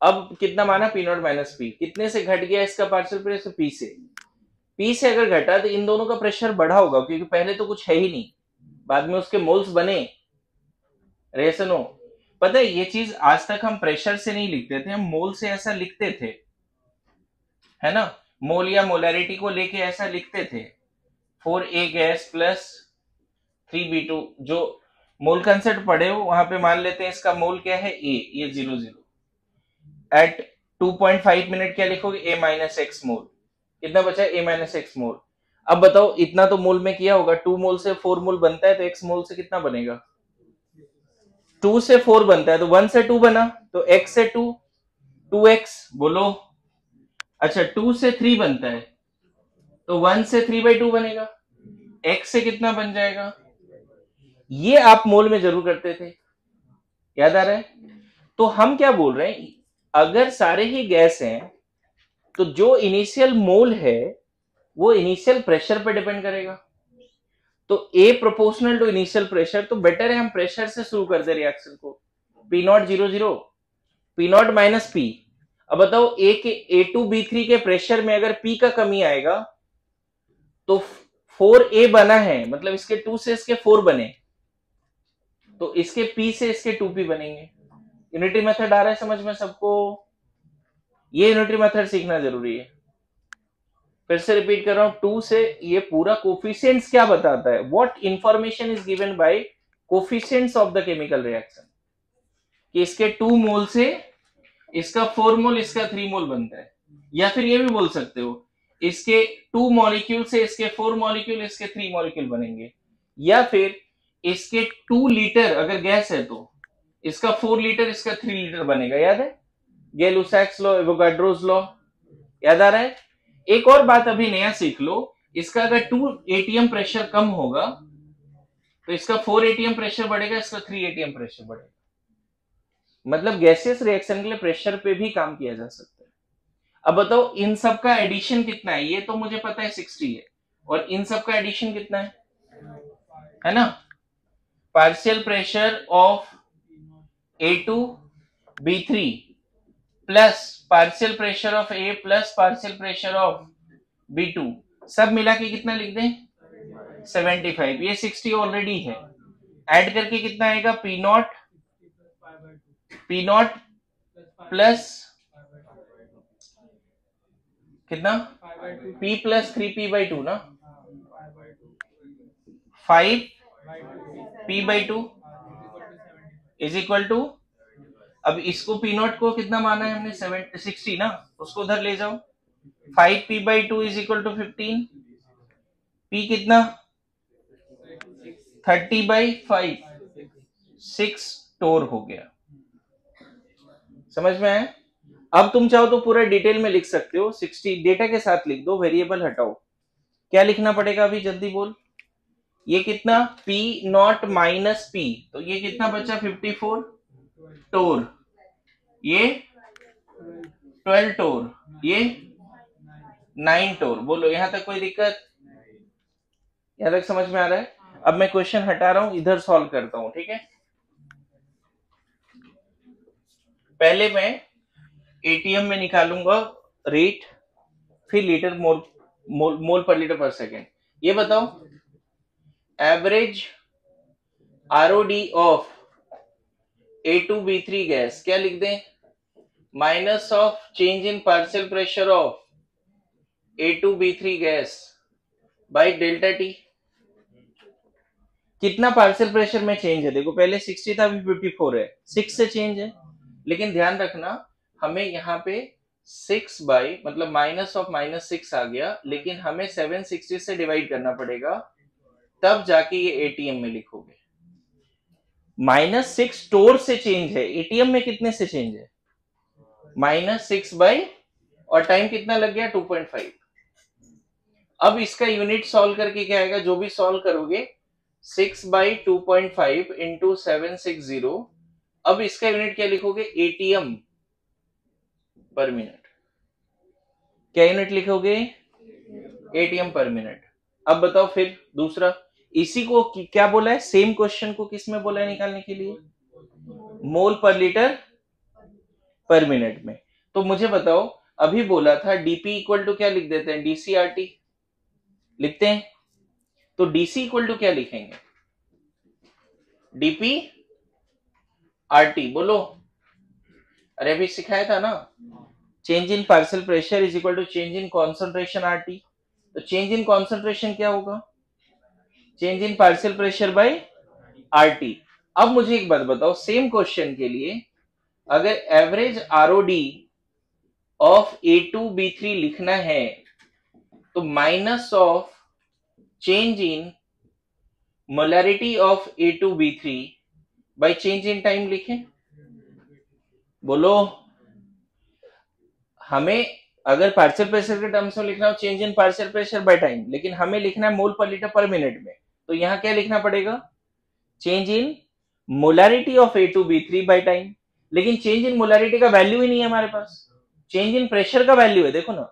अब कितना माना? P not minus P. कितने से घट गया इसका पार्शियल प्रेशर? P से। P से अगर घटा तो इन दोनों का प्रेशर बढ़ा होगा, क्योंकि पहले तो कुछ है ही नहीं, बाद में उसके मोल्स बने। रेसनो, पता है ये चीज आज तक हम प्रेशर से नहीं लिखते थे, हम मोल से ऐसा लिखते थे, है ना? मोल या मोलैरिटी को लेके ऐसा लिखते थे, 4A गैस प्लस 3B2। जो मोल कंसेप्ट पढ़े हो वहां पे मान लेते हैं इसका मोल क्या है? A, ये 0 एट 2.5 मिनट क्या लिखोगे? A माइनस एक्स मोल। कितना बचा? A माइनस एक्स मोल। अब बताओ, इतना तो मोल में किया होगा, 2 मोल से 4 मोल बनता है, तो x मोल से कितना बनेगा? 2 से 4 बनता है तो 1 से 2 बना, तो x से 2, 2x बोलो। अच्छा 2 से 3 बनता है तो 1 से 3/2 बनेगा, x से कितना बन जाएगा? ये आप मोल में जरूर करते थे, याद आ रहा है? तो हम क्या बोल रहे हैं, अगर सारे ही गैस हैं तो जो इनिशियल मोल है वो इनिशियल प्रेशर पे डिपेंड करेगा। तो A proportional to initial pressure, तो बेटर है हम प्रेशर से शुरू कर दे रिएक्शन को। P not 0 P not minus P. अब बताओ A2B3 के प्रेशर में अगर P का कमी आएगा तो 4A बना है, मतलब इसके 2 से इसके 4 बने, तो इसके P से इसके 2P बनेंगे। यूनिटरी मेथड आ रहा है समझ में सबको? ये यूनिटरी मेथड सीखना जरूरी है। फिर से रिपीट कर रहा हूं, 2 से ये पूरा कोफिशिएंट्स क्या बताता है, what information is given by coefficients of the chemical reaction, कि इसके 2 मोल से इसका 4 मोल, इसका 3 मोल बनता है। या फिर ये भी बोल सकते हो, इसके 2 मॉलिक्यूल से इसके 4 मॉलिक्यूल, इसके 3 मॉलिक्यूल बनेंगे। या फिर इसके 2 लीटर अगर गैस है तो इसका 4 लीटर, इसका 3 लीटर बनेगा। याद है गै-लुसाक्स लॉ, एवोगाड्रोस लॉ, याद आ रहा है? एक और बात अभी नया सीख लो, इसका अगर 2 ATM प्रेशर कम होगा तो इसका 4 ATM प्रेशर बढ़ेगा, इसका 3 ATM प्रेशर बढ़ेगा। मतलब गैसियस रिएक्शन के लिए प्रेशर पे भी काम किया जा सकता है। अब बताओ इन सब का एडिशन कितना है? ये तो मुझे पता है 60 है, और इन सब का एडिशन कितना है ना? Partial pressure of A2B3 plus partial pressure of A plus partial pressure of B2, सब मिला के कितना लिख दें? 75। ये 60 ऑलरेडी है, ऐड करके कितना आएगा? P नॉट प्लस कितना? P प्लस 3P/2 ना, 5P/2 इज इक्वल टू, अब इसको P नॉट को कितना माना है हमने? 60 ना, उसको उधर ले जाओ। 5P/2 is equal to 15। P कितना? 30/5, 6 टोर हो गया। समझ में आया? अब तुम चाहो तो पूरा डिटेल में लिख सकते हो, 60 डेटा के साथ लिख दो, वेरिएबल हटाओ। क्या लिखना पड़ेगा अभी जल्दी बोल? ये कितना? P नॉट माइनस P, तो ये कितना बचा? 54 टोर, ये 12 टोर, ये 9 टोर। बोलो यहां तक कोई दिक्कत? यहां तक समझ में आ रहा है? अब मैं क्वेश्चन हटा रहा हूं, इधर सॉल्व करता हूं, ठीक है? पहले मैं एटीएम में निकालूंगा रेट, फिर लीटर मोल पर लीटर पर सेकेंड। ये बताओ average ROD of A2B3 gas क्या लिख दें? Minus of change in partial pressure of A2B3 gas by delta T. कितना पार्शियल प्रेशर में चेंज है? देखो पहले 60 था, अभी 54 है, 6 से चेंज है। लेकिन ध्यान रखना, हमें यहाँ पे 6 बाई मतलब माइनस ऑफ -6 आ गया, लेकिन हमें 760 से डिवाइड करना पड़ेगा, तब जाके ये ATM में लिखोगे। -6 स्टोर से चेंज है, एटीएम में कितने से चेंज है? -6 बाई, और टाइम कितना लग गया? 2.5। अब इसका यूनिट सॉल्व करके क्या आएगा? जो भी सॉल्व करोगे 6/2.5 इंटू 760। अब इसका यूनिट क्या लिखोगे? एटीएम पर मिनट। क्या यूनिट लिखोगे? एटीएम पर मिनट। अब बताओ फिर दूसरा, इसी को क्या बोला है? सेम क्वेश्चन को किस में बोला है निकालने के लिए? मोल पर लीटर पर मिनट में। तो मुझे बताओ, अभी बोला था डीपी इक्वल टू क्या लिख देते हैं? डीसीआरटी लिखते हैं। तो डीसी इक्वल टू क्या लिखेंगे? DP RT. बोलो, अरे अभी सिखाया था ना, change in partial pressure is equal to change in concentration RT. तो चेंज इन कॉन्सेंट्रेशन क्या होगा? Change in partial pressure by RT. अब मुझे एक बात बताओ, सेम क्वेश्चन के लिए अगर एवरेज आरओडी ऑफ A2B3 लिखना है तो minus of change in molarity of A2B3 by change in time लिखें। बोलो, हमें अगर पार्शियल प्रेशर के टर्म्स में लिखना हो change in partial pressure by time, लेकिन हमें लिखना है मोल पर लीटर पर मिनट में, तो यहां क्या लिखना पड़ेगा? Change in molarity of A2B3 by time. लेकिन चेंज इन मोलैरिटी का वैल्यू ही नहीं है हमारे पास, चेंज इन प्रेशर का वैल्यू है। देखो ना,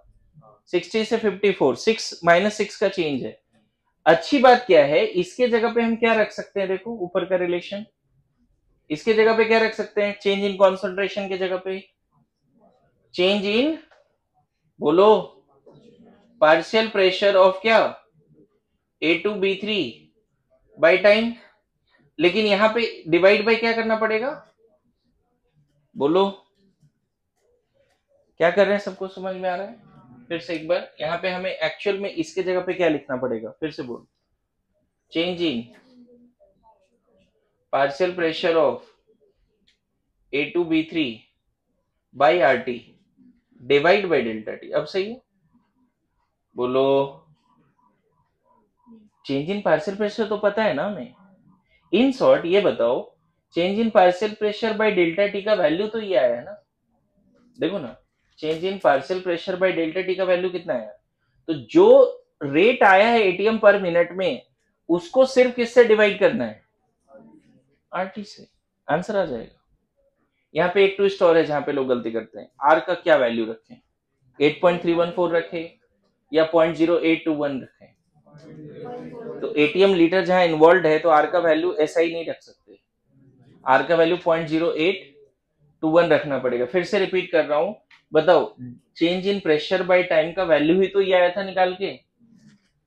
60 से 54, 6 -6 का चेंज है। अच्छी बात क्या है, इसके जगह पे हम क्या रख सकते हैं? देखो ऊपर का रिलेशन, इसके जगह पे क्या रख सकते हैं? चेंज इन कॉन्सेंट्रेशन के जगह पे चेंज इन, बोलो, पार्शियल प्रेशर ऑफ क्या? A2B3 by time. लेकिन यहां पे डिवाइड बाय क्या करना पड़ेगा? बोलो, क्या कर रहे हैं? सबको समझ में आ रहा है? फिर से एक बार, यहां पे हमें एक्चुअल में इसके जगह पे क्या लिखना पड़ेगा? फिर से बोलो, change in partial pressure of A2B3 by RT divide by delta T. अब सही है? बोलो, चेंज इन पार्शियल प्रेशर तो पता है ना हमें। इन शॉर्ट ये बताओ, change in partial pressure bye delta T का वैल्यू तो ये आया है ना। देखो ना, change in partial pressure bye delta T का वैल्यू कितना आया? तो जो रेट आया है एटीएम पर मिनट में, उसको सिर्फ किससे डिवाइड करना है? आरटी से। आंसर आ जाएगा। यहाँ पे एक ट्विस्ट और है जहां पे लोग गलती करते हैं, आर का क्या वैल्यू रखें? 8.314 रखें या 0.0821 रखें? तो एटीएम लीटर जहां इन्वॉल्व है तो आर का वैल्यू ऐसा ही नहीं रख सकते, आर का वैल्यू 0.0821 रखना पड़ेगा। फिर से रिपीट कर रहा हूं, बताओ, change in pressure by time का वैल्यू ही तो ये आया था निकाल के,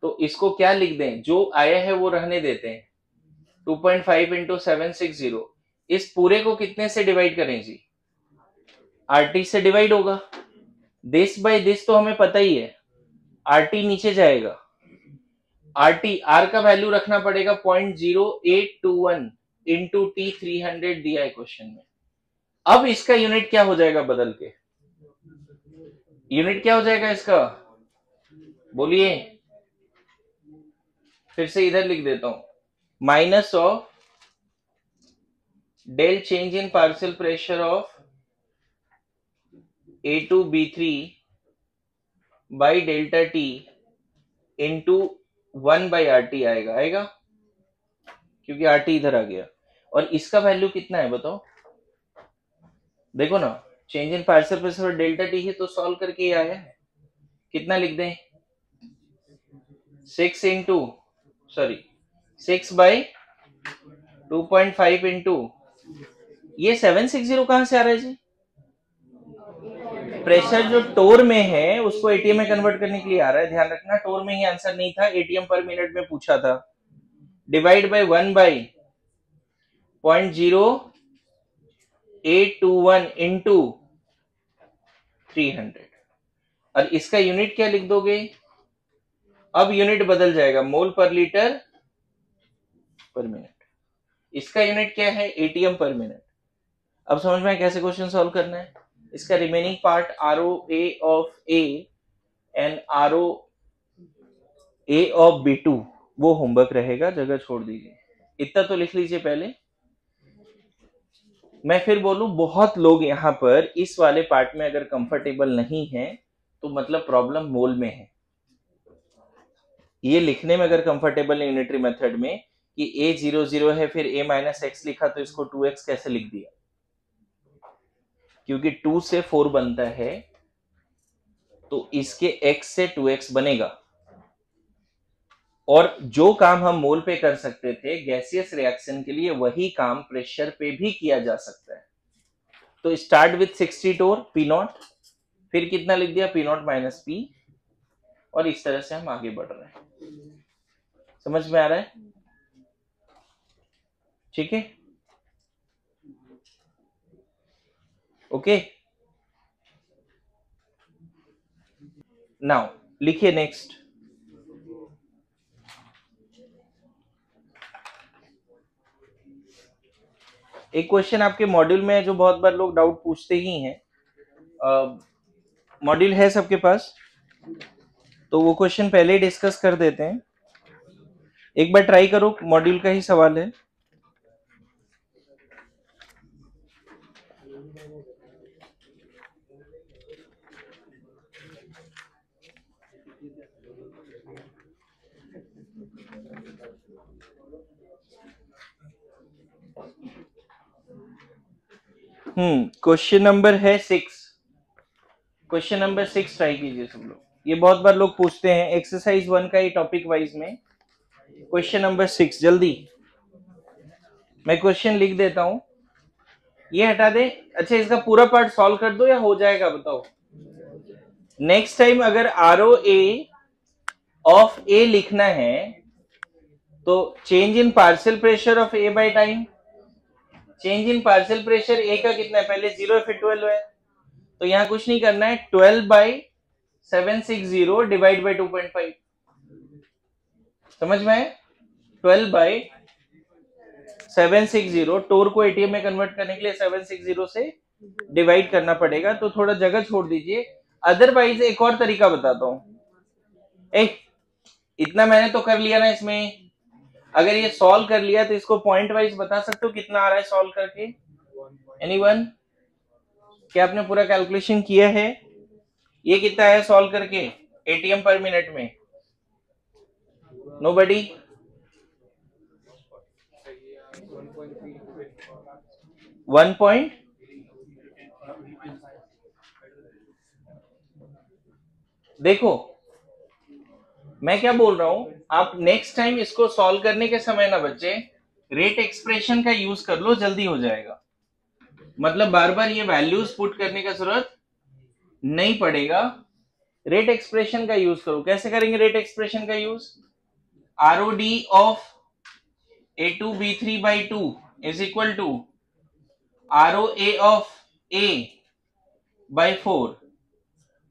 तो इसको क्या लिख दें? जो आया है वो रहने देते हैं, 2.5 इंटू 760। इस पूरे को कितने से डिवाइड करें जी? आरटी से डिवाइड होगा। दिस बाय दिस तो हमें पता ही है, आरटी नीचे जाएगा, आरटी आर का वैल्यू रखना पड़ेगा 0.0821 इंटू T300 दिया है क्वेश्चन में। अब इसका यूनिट क्या हो जाएगा? बदल के यूनिट क्या हो जाएगा इसका? बोलिए, फिर से इधर लिख देता हूं, minus of del change in partial pressure of A2B3 by delta T into 1/RT आएगा, क्योंकि RT इधर आ गया। और इसका वैल्यू कितना है बताओ? देखो ना, चेंज इन पार्शियल प्रेशर और डेल्टा टी है तो सॉल्व करके ये आया है। कितना लिख दें? 6 बाई 2.5 इंटू, ये 760 कहां से आ रहा है जी? प्रेशर जो टोर में है उसको एटीएम में कन्वर्ट करने के लिए आ रहा है। ध्यान रखना, टोर में ही आंसर नहीं था, एटीएम पर मिनट में पूछा था। Divide by 1/0.0821 into 300। और इसका यूनिट क्या लिख दोगे? अब यूनिट बदल जाएगा, मोल पर लीटर पर मिनट। इसका यूनिट क्या है? एटीएम पर मिनट। अब समझ में कैसे क्वेश्चन सॉल्व करना है। इसका remaining part ROA of A and ROA of B2 वो होमवर्क रहेगा, जगह छोड़ दीजिए। इतना तो लिख लीजिए पहले। मैं फिर बोलूं बहुत लोग यहाँ पर इस वाले पार्ट में अगर कंफर्टेबल नहीं है तो मतलब प्रॉब्लम मोल में है। ये लिखने में अगर कंफर्टेबल है यूनिटरी मेथड में कि a00 है फिर a माइनस एक्स लिखा तो इसको 2x कैसे लिख दिया, क्योंकि 2 से 4 बनता है तो इसके x से 2x बनेगा। और जो काम हम मोल पे कर सकते थे गैसियस रिएक्शन के लिए वही काम प्रेशर पे भी किया जा सकता है। तो स्टार्ट विथ 62 पी नॉट, फिर कितना लिख दिया पी नॉट माइनस पी, और इस तरह से हम आगे बढ़ रहे हैं। समझ में आ रहा है? ठीक है, ओके। नाउ लिखिए नेक्स्ट। एक क्वेश्चन आपके मॉड्यूल में है जो बहुत बार लोग डाउट पूछते ही हैं। मॉड्यूल है सबके पास? तो वो क्वेश्चन पहले ही डिस्कस कर देते हैं। एक बार ट्राई करो, मॉड्यूल का ही सवाल है। क्वेश्चन नंबर है 6। क्वेश्चन नंबर 6 ट्राई कीजिए सब लोग। ये बहुत बार लोग पूछते हैं एक्सरसाइज 1 का ही टॉपिक वाइज में। क्वेश्चन नंबर 6 जल्दी, मैं क्वेश्चन लिख देता हूं, ये हटा दे। अच्छा, इसका पूरा पार्ट सॉल्व कर दो या हो जाएगा बताओ? नेक्स्ट टाइम अगर ROA ऑफ A लिखना है तो change in partial pressure of A by time. Change in partial pressure A का कितना है? पहले 0 फिर 12 है, तो यहां कुछ नहीं करना है, 12 बाई 760 डिवाइड बाई 2.5। समझ में है? 12 बाई 760, टोर को एटीएम में कन्वर्ट करने के लिए 760 से डिवाइड करना पड़ेगा, तो थोड़ा जगह छोड़ दीजिए। अदरवाइज एक और तरीका बताता हूं। इतना मैंने तो कर लिया ना इसमें, अगर ये सॉल्व कर लिया तो इसको पॉइंट वाइज बता सकते हो कितना आ रहा है सॉल्व करके? एनीवन? क्या आपने पूरा कैलकुलेशन किया है? ये कितना है सॉल्व करके एटीएम पर मिनट में? नोबडी? 1 देखो मैं क्या बोल रहा हूं, आप नेक्स्ट टाइम इसको सॉल्व करने के समय ना बच्चे रेट एक्सप्रेशन का यूज कर लो, जल्दी हो जाएगा। मतलब बार बार ये वैल्यूज पुट करने का जरूरत नहीं पड़ेगा, रेट एक्सप्रेशन का यूज करो। कैसे करेंगे रेट एक्सप्रेशन का use? ROD of A2B3/2 is equal to ROA of A by 4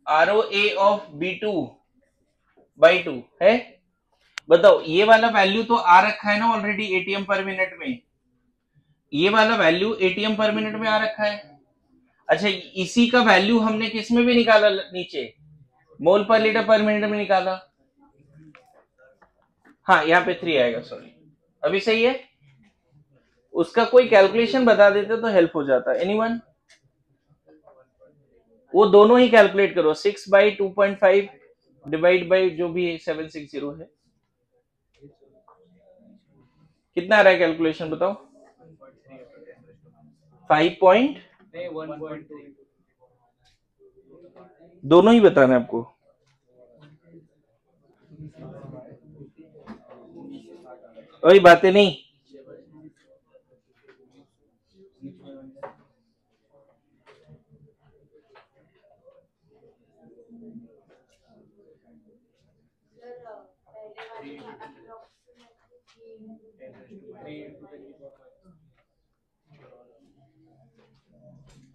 ROA of B2/2 है। बताओ, ये वाला वैल्यू तो आ रखा है ना ऑलरेडी एटीएम पर मिनट में, ये वाला वैल्यू एटीएम पर मिनट में आ रखा है। अच्छा, इसी का वैल्यू हमने किस में भी निकाला, नीचे मोल पर लीटर पर मिनट में निकाला। हाँ, यहाँ पे 3 आएगा, सॉरी अभी सही है। उसका कोई कैलकुलेशन बता देते तो हेल्प हो जाता। एनीवन? वो दोनों ही कैलकुलेट करो, 6 बाई 2.5 डिवाइड बाई जो भी 760 है, कितना आ रहा है कैलकुलेशन बताओ? 5 दोनों ही बताना है आपको। वही बातें नहीं।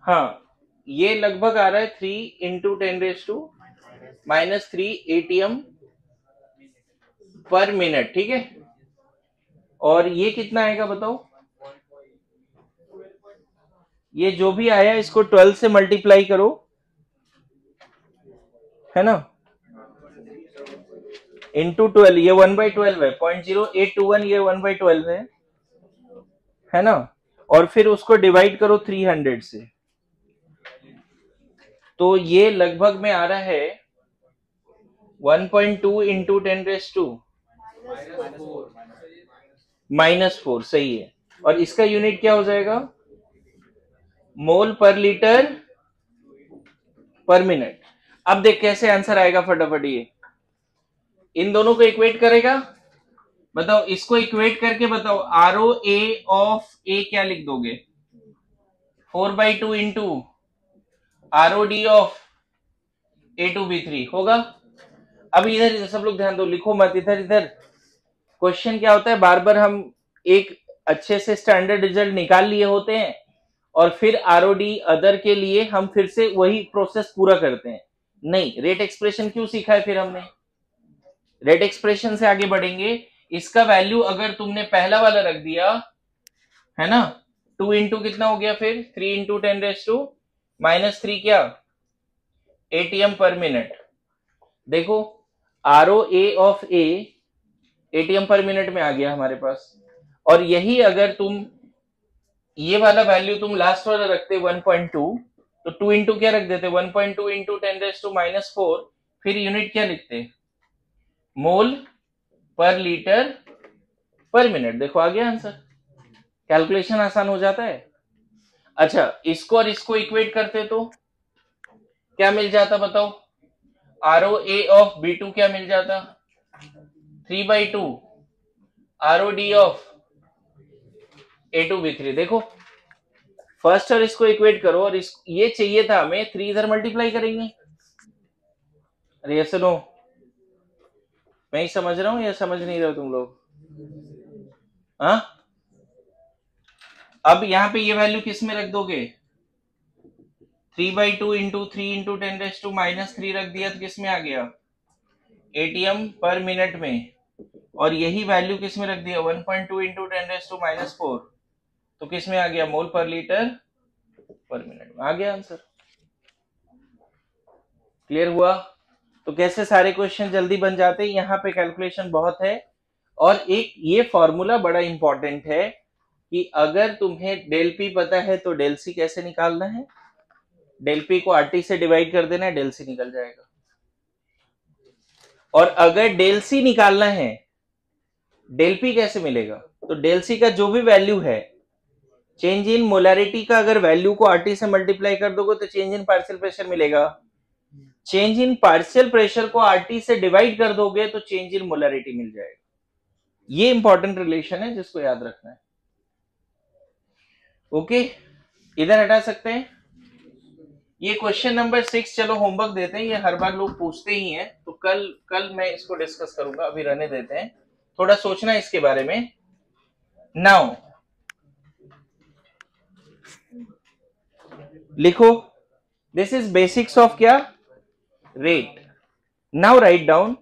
हाँ, ये लगभग आ रहा है 3 इंटू 10⁻³ ATM पर मिनट, ठीक है। और ये कितना आएगा बताओ? ये जो भी आया इसको 12 से मल्टीप्लाई करो, है ना, इंटू 12, ये 1/12 है, 0.0821, ये 1/12 है ना। और फिर उसको डिवाइड करो 300 से, तो ये लगभग में आ रहा है 1.2 इंटू 10⁻⁻⁴ सही है। और इसका यूनिट क्या हो जाएगा? मोल पर लीटर पर मिनट। अब देख कैसे आंसर आएगा फटाफट। ये इन दोनों को इक्वेट करेगा, बताओ इसको इक्वेट करके बताओ आरओ ए ऑफ ए क्या लिख दोगे? 4/2 into RO D of A2B3 होगा। अब इधर सब लोग ध्यान दो, लिखो मत इधर इधर। क्वेश्चन क्या होता है, बार बार हम एक अच्छे से स्टैंडर्ड रिजल्ट निकाल लिए होते हैं और फिर आरओडी अदर के लिए हम फिर से वही प्रोसेस पूरा करते हैं। नहीं, रेट एक्सप्रेशन क्यों सीखा है फिर हमने? रेट एक्सप्रेशन से आगे बढ़ेंगे। इसका वैल्यू अगर तुमने पहला वाला रख दिया है ना, 2 इंटू कितना हो गया फिर? 3 इंटू 10⁻³ क्या? एटीएम पर मिनट। देखो RO A of A ATM पर मिनट में आ गया हमारे पास। और यही अगर तुम ये वाला वैल्यू तुम लास्ट वाला रखते 1.2, तो 2 इंटू क्या रख देते? 1.2 इंटू 10⁻⁴, फिर यूनिट क्या लिखते? मोल पर लीटर पर मिनट। देखो आ गया आंसर। कैलकुलेशन आसान हो जाता है। अच्छा, इसको और इसको इक्वेट करते तो क्या मिल जाता बताओ? आरओ ए ऑफ B2 क्या मिल जाता? 3/2 आरओ डी ऑफ A2B3। देखो फर्स्ट और इसको इक्वेट करो, और ये चाहिए था हमें 3 इधर मल्टीप्लाई करेंगे। अरे ये सुनो, मैं ही समझ रहा हूं या समझ नहीं रहे हो तुम लोग? हाँ, अब यहां पे ये वैल्यू किस में रख दोगे? 3/2 इंटू 3 इंटू 10⁻³ रख दिया तो किस में आ गया? एटीएम पर मिनट में। और यही वैल्यू किस में रख दिया? 1.2 इंटू 10⁻⁴, तो किस में आ गया? मोल पर लीटर पर मिनट में। आ गया आंसर। क्लियर हुआ? तो कैसे सारे क्वेश्चन जल्दी बन जाते हैं। यहाँ पे कैलकुलेशन बहुत है। और एक ये फॉर्मूला बड़ा इंपॉर्टेंट है कि अगर तुम्हें डेल पी पता है तो डेल सी कैसे निकालना है। डेल पी को आरटी से डिवाइड कर देना है, डेल सी निकल जाएगा। और अगर डेल सी निकालना है, डेल पी कैसे मिलेगा? तो डेल सी का जो भी वैल्यू है, चेंज इन मोलैरिटी का अगर वैल्यू को आरटी से मल्टीप्लाई कर दोगे तो चेंज इन पार्शियल प्रेशर मिलेगा। चेंज इन पार्शियल प्रेशर को आरटी से डिवाइड कर दोगे तो चेंज इन मोलैरिटी मिल जाएगा। ये इंपॉर्टेंट रिलेशन है जिसको याद रखना है। ओके, इधर हटा सकते हैं। ये क्वेश्चन नंबर 6, चलो होमवर्क देते हैं। ये हर बार लोग पूछते ही हैं, तो कल मैं इसको डिस्कस करूंगा, अभी रहने देते हैं। थोड़ा सोचना इसके बारे में। नाउ लिखो, दिस इज बेसिक्स ऑफ क्या? Rate. Now write down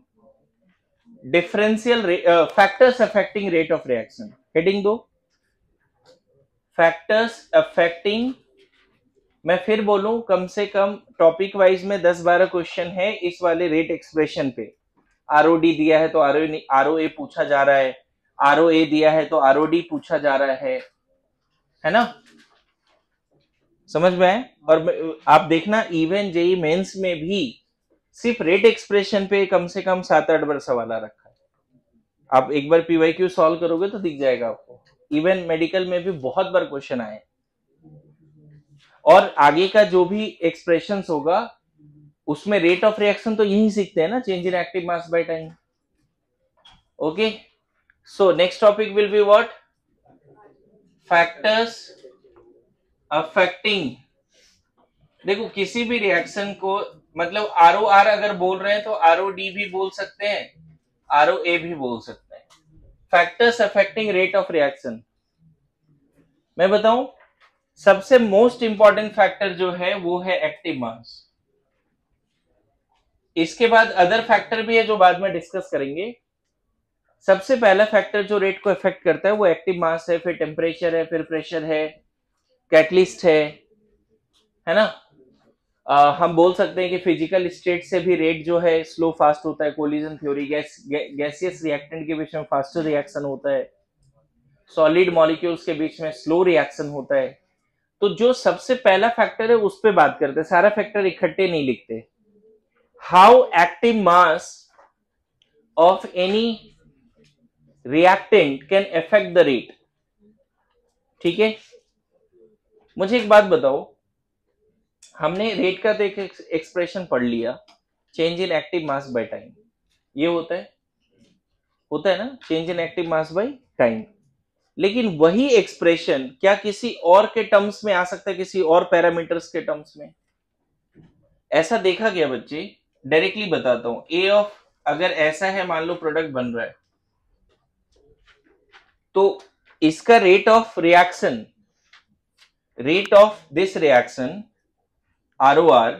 differential factors affecting rate of reaction. Heading दो, फैक्टर्स अफेक्टिंग। मैं फिर बोलूं, कम से कम टॉपिक वाइज में 10-12 क्वेश्चन है इस वाले रेट एक्सप्रेशन पे। आरओडी दिया है तो आरओए पूछा जा रहा है, आरओए दिया है तो आरओडी पूछा जा रहा है ना? समझ में आए? और आप देखना इवन जेई मेंस में भी सिर्फ रेट एक्सप्रेशन पे कम से कम 7-8 बार सवाल आ रखा है। आप एक बार पीवाईक्यू सॉल्व करोगे तो दिख जाएगा आपको। इवन मेडिकल में भी बहुत बार क्वेश्चन आए। और आगे का जो भी एक्सप्रेशन होगा उसमें रेट ऑफ रिएक्शन तो यही सीखते हैं ना, change in active mass by time. Okay, so next topic will be what? Factors affecting. देखो किसी भी रिएक्शन को, मतलब आरओ आर अगर बोल रहे हैं तो आरओ डी भी बोल सकते हैं, आरओ ए भी बोल सकते हैं। Factors affecting rate of reaction, मैं बताऊं सबसे मोस्ट इंपॉर्टेंट फैक्टर जो है वो है एक्टिव मास। इसके बाद अदर फैक्टर भी है जो बाद में डिस्कस करेंगे। सबसे पहला फैक्टर जो रेट को इफेक्ट करता है वो एक्टिव मास है, फिर टेम्परेचर है, फिर प्रेशर है, कैटलिस्ट है ना? हम बोल सकते हैं कि फिजिकल स्टेट से भी रेट जो है स्लो फास्ट होता है। कोलिजन थ्योरी, गैसियस रिएक्टेंट के बीच में फास्टर रिएक्शन होता है। सॉलिड मॉलिक्यूल्स के बीच में स्लो रिएक्शन होता है। तो जो सबसे पहला फैक्टर है उस पे बात करते हैं, सारा फैक्टर इकट्ठे नहीं लिखते। How active mass of any reactant can affect the rate. ठीक है, मुझे एक बात बताओ, हमने रेट का तो एक एक्सप्रेशन पढ़ लिया, change in active mass by time, ये होता है ना, change in active mass by time. लेकिन वही एक्सप्रेशन क्या किसी और के टर्म्स में आ सकता है, किसी और पैरामीटर्स के टर्म्स में? ऐसा देखा गया बच्चे, डायरेक्टली बताता हूं। ए ऑफ, अगर ऐसा है, मान लो प्रोडक्ट बन रहा है, तो इसका rate of reaction, rate of this reaction ROR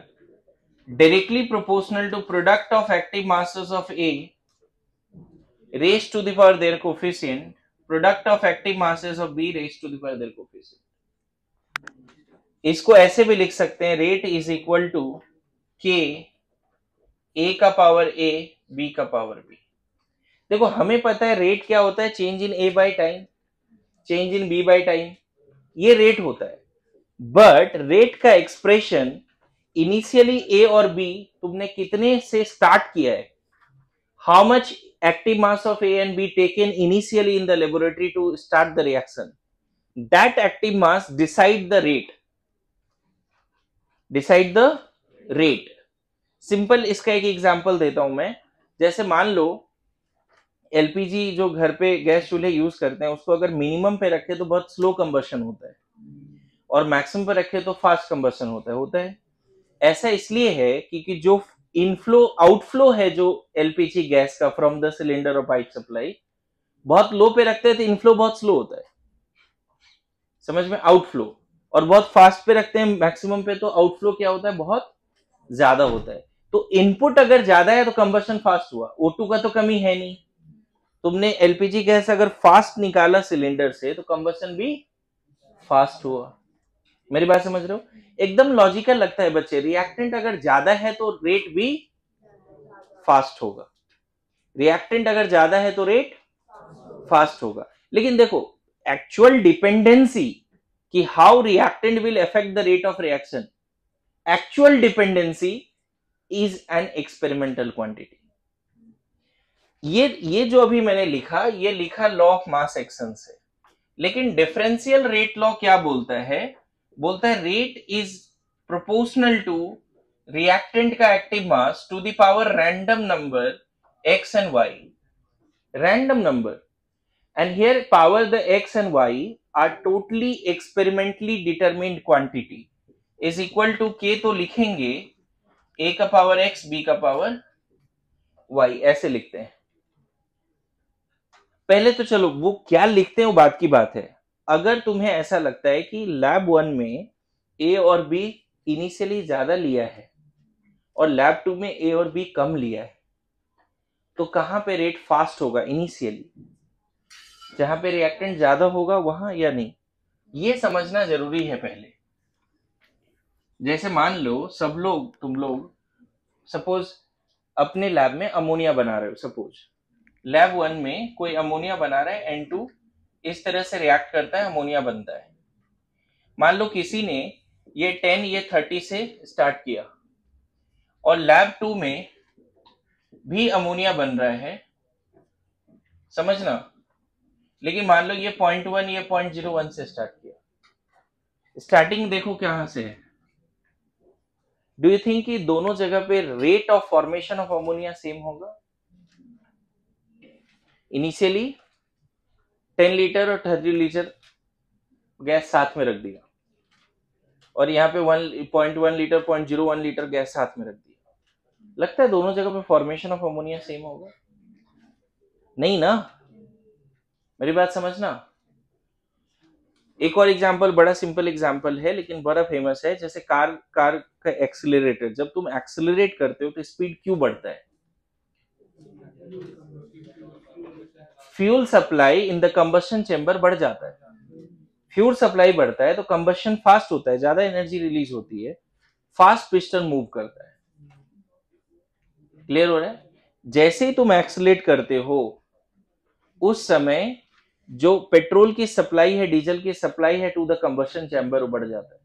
directly proportional to product of active masses of A raised to the power their coefficient, product of active masses of B raised to the power their coefficient। इसको ऐसे भी लिख सकते हैं, rate is equal to K A का power A B का power B। देखो हमें पता है रेट क्या होता है, change in A by time, change in B by time, ये रेट होता है। बट रेट का एक्सप्रेशन इनिशियली ए और बी तुमने कितने से स्टार्ट किया है, how much active mass of A and B taken initially in the laboratory to start the reaction, that active mass decide the rate, decide the rate. Simple इसका एक example देता हूं मैं। जैसे मान लो एलपीजी जो घर पे गैस चूल्हे यूज करते हैं, उसको अगर मिनिमम पे रखे तो बहुत स्लो कंबशन होता है, और मैक्सिमम पे रखे तो फास्ट कंबशन होता है। ऐसा इसलिए है क्योंकि जो इनफ्लो आउटफ्लो है जो एलपीजी गैस का फ्रॉम द सिलेंडर और पाइप सप्लाई, बहुत लो पे रखते हैं तो इनफ्लो बहुत स्लो होता है, समझ में, आउटफ्लो। और बहुत फास्ट पे रखते हैं मैक्सिमम पे, तो आउटफ्लो क्या होता है, बहुत ज्यादा होता है। तो इनपुट अगर ज्यादा है तो कंबशन फास्ट हुआ, O2 का तो कमी है नहीं, तुमने एलपीजी गैस अगर फास्ट निकाला सिलेंडर से तो कंबशन भी फास्ट हुआ। मेरी बात समझ रहे हो? एकदम लॉजिकल लगता है बच्चे, रिएक्टेंट अगर ज्यादा है तो रेट भी फास्ट होगा, रिएक्टेंट अगर ज्यादा है तो रेट फास्ट होगा। लेकिन देखो एक्चुअल डिपेंडेंसी कि how reactant will affect the rate of reaction, actual dependency is an experimental quantity. ये जो अभी मैंने लिखा, ये लिखा लॉ ऑफ मास एक्शन से। लेकिन डिफरेंशियल रेट लॉ क्या बोलता है, बोलता है rate is proportional to reactant का active mass to the power random number x and y, random number, and here power the x and y are totally experimentally determined quantity is equal to k, तो लिखेंगे a का power x b का power y, ऐसे लिखते हैं। पहले तो चलो वो क्या लिखते हैं वो बात की बात है। अगर तुम्हें ऐसा लगता है कि लैब 1 में ए और बी इनिशियली ज्यादा लिया है और लैब 2 में ए और बी कम लिया है, तो कहां पे रेट फास्ट होगा इनिशियली, जहां पे रिएक्टेंट ज्यादा होगा वहां या नहीं, ये समझना जरूरी है पहले। जैसे मान लो सब लोग, तुम लोग सपोज अपने लैब में अमोनिया बना रहे हो, सपोज लैब 1 में कोई अमोनिया बना रहा है, N2 इस तरह से रिएक्ट करता है, अमोनिया बनता है। मान लो किसी ने ये 10 ये 30 से स्टार्ट किया और लैब 2 में भी अमोनिया बन रहा है, समझना। लेकिन मान लो ये 0.1 ये 0.01 से स्टार्ट किया। स्टार्टिंग देखो कहां से है। डू यू थिंक कि दोनों जगह पे rate of formation of ammonia same होगा? इनिशियली 10 लीटर और 30 लीटर गैस साथ में रख दिया, और यहाँ पे 1.1 लीटर 0.01 लीटर गैस साथ में रख दिया, लगता है दोनों जगह पे फॉर्मेशन ऑफ अमोनिया सेम होगा? नहीं ना, मेरी बात समझना। एक और एग्जांपल, बड़ा सिंपल एग्जांपल है लेकिन बड़ा फेमस है। जैसे कार का एक्सीलरेटर, जब तुम एक्सीलरेट करते हो तो स्पीड क्यों बढ़ता है? Fuel supply in the combustion chamber बढ़ जाता है, फ्यूल सप्लाई बढ़ता है तो कंबशन फास्ट होता है, ज्यादा एनर्जी रिलीज होती है, फास्ट पिस्टन मूव करता है। क्लियर हो रहा है? जैसे ही तुम एक्सीलरेट करते हो उस समय जो पेट्रोल की सप्लाई है, डीजल की सप्लाई है टू द कंबशन चैम्बर, वो बढ़ जाता है।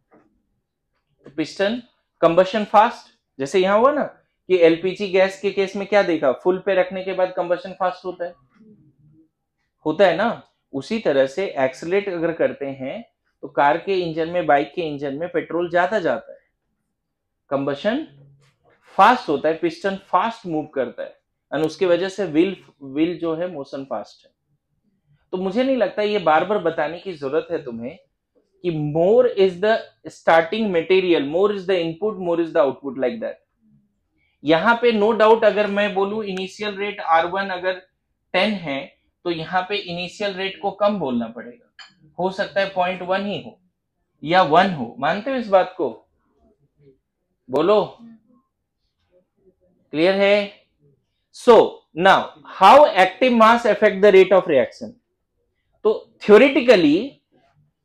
तो पिस्टन कंबशन फास्ट, जैसे यहां हुआ ना कि एलपीजी गैस के केस में क्या देखा, फुल पे रखने के बाद कंबशन फास्ट होता है ना। उसी तरह से एक्सीलरेट अगर करते हैं तो कार के इंजन में, बाइक के इंजन में पेट्रोल ज्यादा जाता है, कंबशन फास्ट होता है, पिस्टन फास्ट मूव करता है, और उसकी वजह से व्हील जो है मोशन फास्ट है। तो मुझे नहीं लगता ये बार बार बताने की जरूरत है तुम्हें कि more is the starting material, more is the input, more is the output, like that. यहां पे नो डाउट अगर मैं बोलूं इनिशियल रेट R1 अगर 10 है तो यहां पे इनिशियल रेट को कम बोलना पड़ेगा, हो सकता है 0.1 ही हो या 1 हो। मानते हो इस बात को? बोलो, क्लियर है? So now how active mass affect the rate of reaction. तो theoretically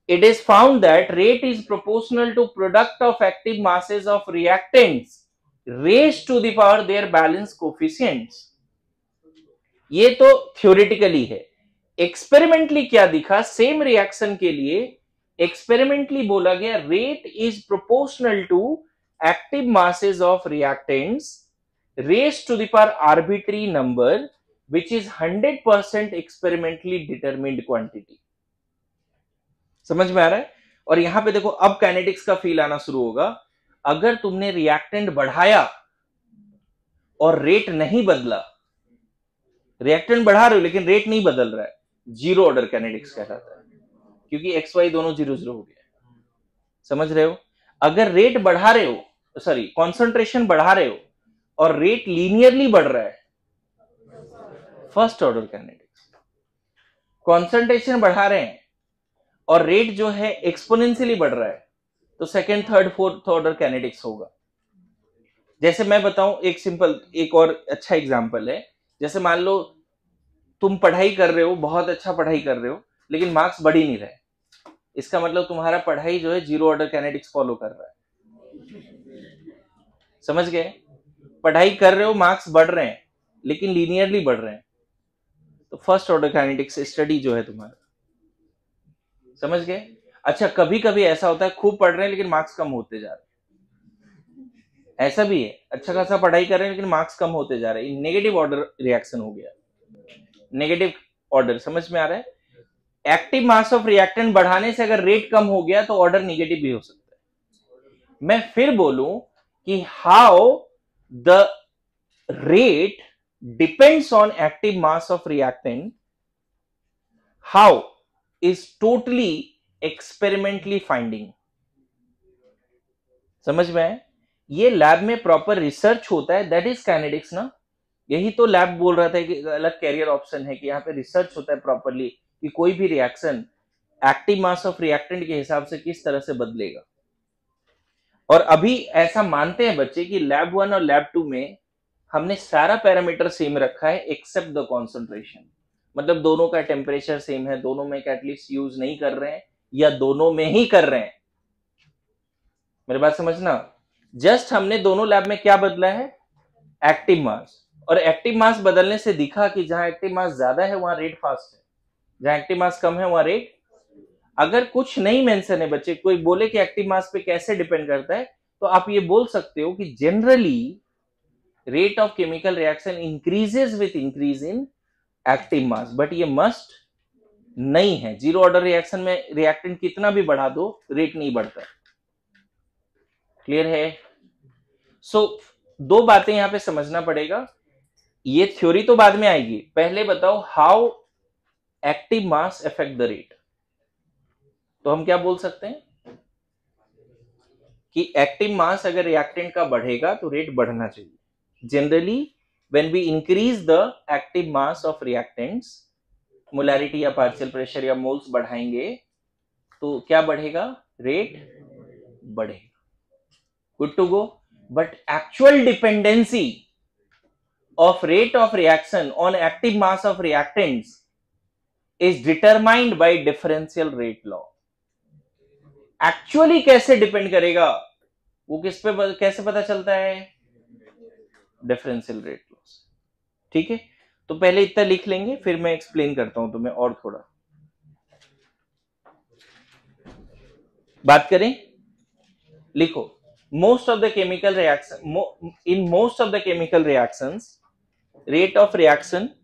it is found that rate is proportional to product of active masses of reactants raised to the power their balance coefficients। ये तो theoretically है। Experimentally क्या दिखा, same reaction के लिए experimentally बोला गया rate is proportional to active masses of reactants raised to the power arbitrary number which is 100% experimentally determined quantity। समझ में आ रहा है? और यहां पे देखो अब काइनेटिक्स का फील आना शुरू होगा। अगर तुमने रिएक्टेंट बढ़ाया और रेट नहीं बदला, रिएक्टेंट बढ़ा रहे हो लेकिन रेट नहीं बदल रहा है, जीरो ऑर्डर काइनेटिक्स कहलाता है, क्योंकि एक्स वाई दोनों जीरो जीरो हो गया। समझ रहे हो? अगर रेट बढ़ा रहे हो, सॉरी कॉन्सेंट्रेशन बढ़ा रहे हो और रेट लीनियरली बढ़ रहा है, फर्स्ट ऑर्डर काइनेटिक्स। कॉन्सेंट्रेशन बढ़ा रहे हैं और रेट जो है एक्सपोनेंशियली बढ़ रहा है, तो second, third, fourth order kinetics होगा। जैसे मैं बताऊं एक सिंपल, एक और अच्छा एग्जांपल है। जैसे मान लो तुम पढ़ाई कर रहे हो, बहुत अच्छा पढ़ाई कर रहे हो, लेकिन मार्क्स बढ़ ही नहीं रहे, इसका मतलब तुम्हारा पढ़ाई जो है जीरो ऑर्डर काइनेटिक्स फॉलो कर रहा है। समझ गए? पढ़ाई कर रहे हो, मार्क्स बढ़ रहे हैं लेकिन लीनियरली बढ़ रहे हैं, तो फर्स्ट ऑर्डर काइनेटिक्स स्टडी जो है तुम्हारा। समझ गए? अच्छा, कभी कभी ऐसा होता है खूब पढ़ रहे हैं लेकिन मार्क्स कम होते जा रहे हैं, ऐसा भी है। अच्छा खासा पढ़ाई कर रहे हैं लेकिन मार्क्स कम होते जा रहे हैं, नेगेटिव ऑर्डर रिएक्शन हो गया, नेगेटिव ऑर्डर। समझ में आ रहा है? एक्टिव मास ऑफ रिएक्टेंट बढ़ाने से अगर रेट कम हो गया तो ऑर्डर नेगेटिव भी हो सकता है। मैं फिर बोलूं कि how the rate depends on active mass of reactant, how is totally experimentally finding। समझ में है? ये लैब में प्रॉपर रिसर्च होता है, दैट इज काइनेटिक्स ना। यही तो लैब बोल रहा था कि अलग कैरियर ऑप्शन है, कि यहाँ पे रिसर्च होता है प्रॉपरली कि कोई भी reaction active mass of reactant के हिसाब से किस तरह से बदलेगा। और अभी ऐसा मानते हैं बच्चे कि लैब 1 और लैब 2 में हमने सारा पैरामीटर सेम रखा है एक्सेप्ट द कॉन्सेंट्रेशन। मतलब दोनों का टेम्परेचर सेम है, दोनों में कैटलिस्ट यूज नहीं कर रहे हैं या दोनों में ही कर रहे हैं। मेरी बात समझना, जस्ट हमने दोनों लैब में क्या बदला है, एक्टिव मास। और एक्टिव मास बदलने से दिखा कि जहां एक्टिव मास ज्यादा है वहां रेट फास्ट है, जहां एक्टिव मास कम है वहां रेट। अगर कुछ नहीं मेंशन है बच्चे, कोई बोले कि एक्टिव मास पे कैसे डिपेंड करता है, तो आप ये बोल सकते हो कि generally rate of chemical reaction increases with increase in active mass, but ये मस्ट नहीं है। जीरो ऑर्डर रिएक्शन में रिएक्टेंट कितना भी बढ़ा दो रेट नहीं बढ़ता। क्लियर है? सो दो बातें यहां पे समझना पड़ेगा। ये थ्योरी तो बाद में आएगी, पहले बताओ how active mass affect the rate. तो हम क्या बोल सकते हैं कि एक्टिव मास अगर रिएक्टेंट का बढ़ेगा तो रेट बढ़ना चाहिए। Generally when we increase the active mass of reactants, molarity या पार्शियल प्रेशर या मोल्स बढ़ाएंगे तो क्या बढ़ेगा, रेट बढ़ेगा। Good to go. But actual dependency of rate of reaction on active mass of reactants is determined by differential rate law. Actually कैसे depend करेगा, वो किस पे कैसे पता चलता है, डिफरेंशियल रेट लॉ। ठीक है, तो पहले इतना लिख लेंगे, फिर मैं एक्सप्लेन करता हूं तुम्हें और थोड़ा। बात करें, लिखो, most of the chemical reaction, in most of the chemical reactions rate of reaction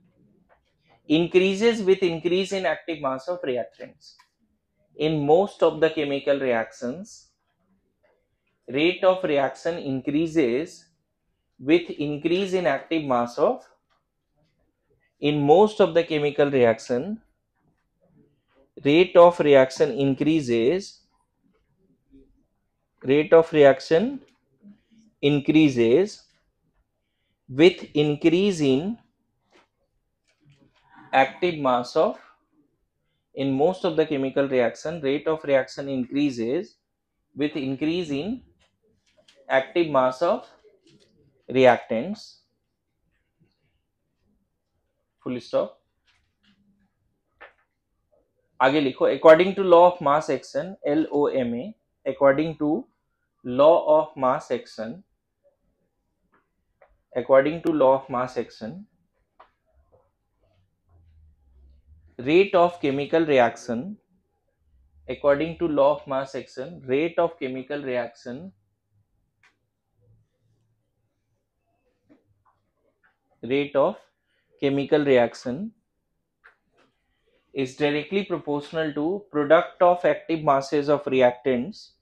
increases with increase in active mass of reactants. In most of the chemical reactions, rate of reaction increases with increase in active mass of, in most of the chemical reaction, rate of reaction increases, rate of reaction increases with increase in active mass of, in most of the chemical reaction, rate of reaction increases with increase in active mass of reactants, full stop. आगे लिखो, according to law of mass action, LOMA, according to law of mass action, according to law of mass action, rate of chemical reaction, according to law of mass action, rate of chemical reaction is directly proportional to product of active masses of reactants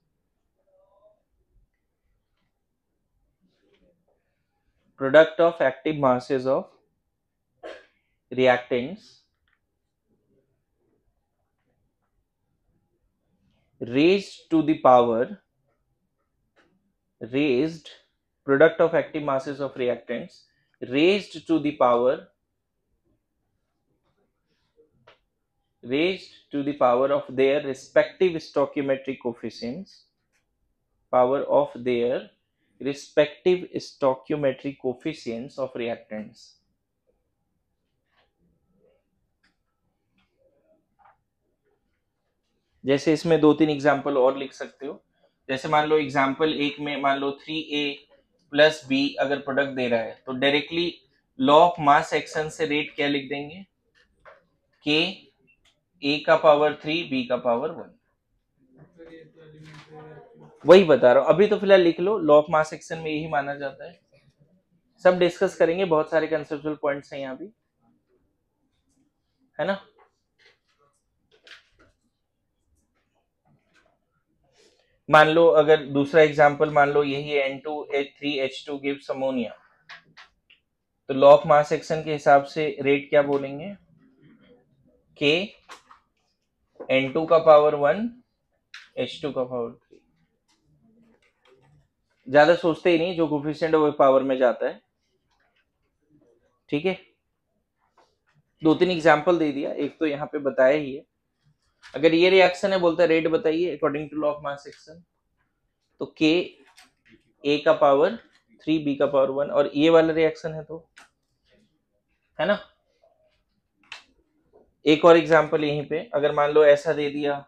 raised to the power, product of active masses of reactants raised to the power of their respective stoichiometric coefficients, of reactants. जैसे इसमें 2-3 example और लिख सकते हो। जैसे मान लो example एक में मान लो 3A प्लस B अगर प्रोडक्ट दे रहा है तो directly law of mass action से रेट क्या लिख देंगे, K A का पावर 3 B का पावर 1। वही बता रहा हूं, अभी तो फिलहाल लिख लो, लॉ ऑफ मास एक्शन में यही माना जाता है। सब डिस्कस करेंगे, बहुत सारे कंसेप्चुअल पॉइंट्स हैं यहाँ भी, है ना। मान लो अगर दूसरा एग्जांपल मान लो यही है, N2H3H2 गिव्स अमोनिया, तो लॉ ऑफ मास एक्शन के हिसाब से रेट क्या बोलेंगे, K N2 का पावर 1 H2 का पावर 3। ज्यादा सोचते ही नहीं, जो कोफिशिएंट है वो पावर में जाता है, ठीक है। 2-3 एग्जांपल दे दिया, एक तो यहाँ पे बताया ही है। अगर ये रिएक्शन है, बोलता है रेट बताइए according to law of mass action, तो K A का पावर 3 B का पावर 1, और ये वाला रिएक्शन है तो, है ना। एक और एग्जांपल यहीं पे, अगर मान लो ऐसा दे दिया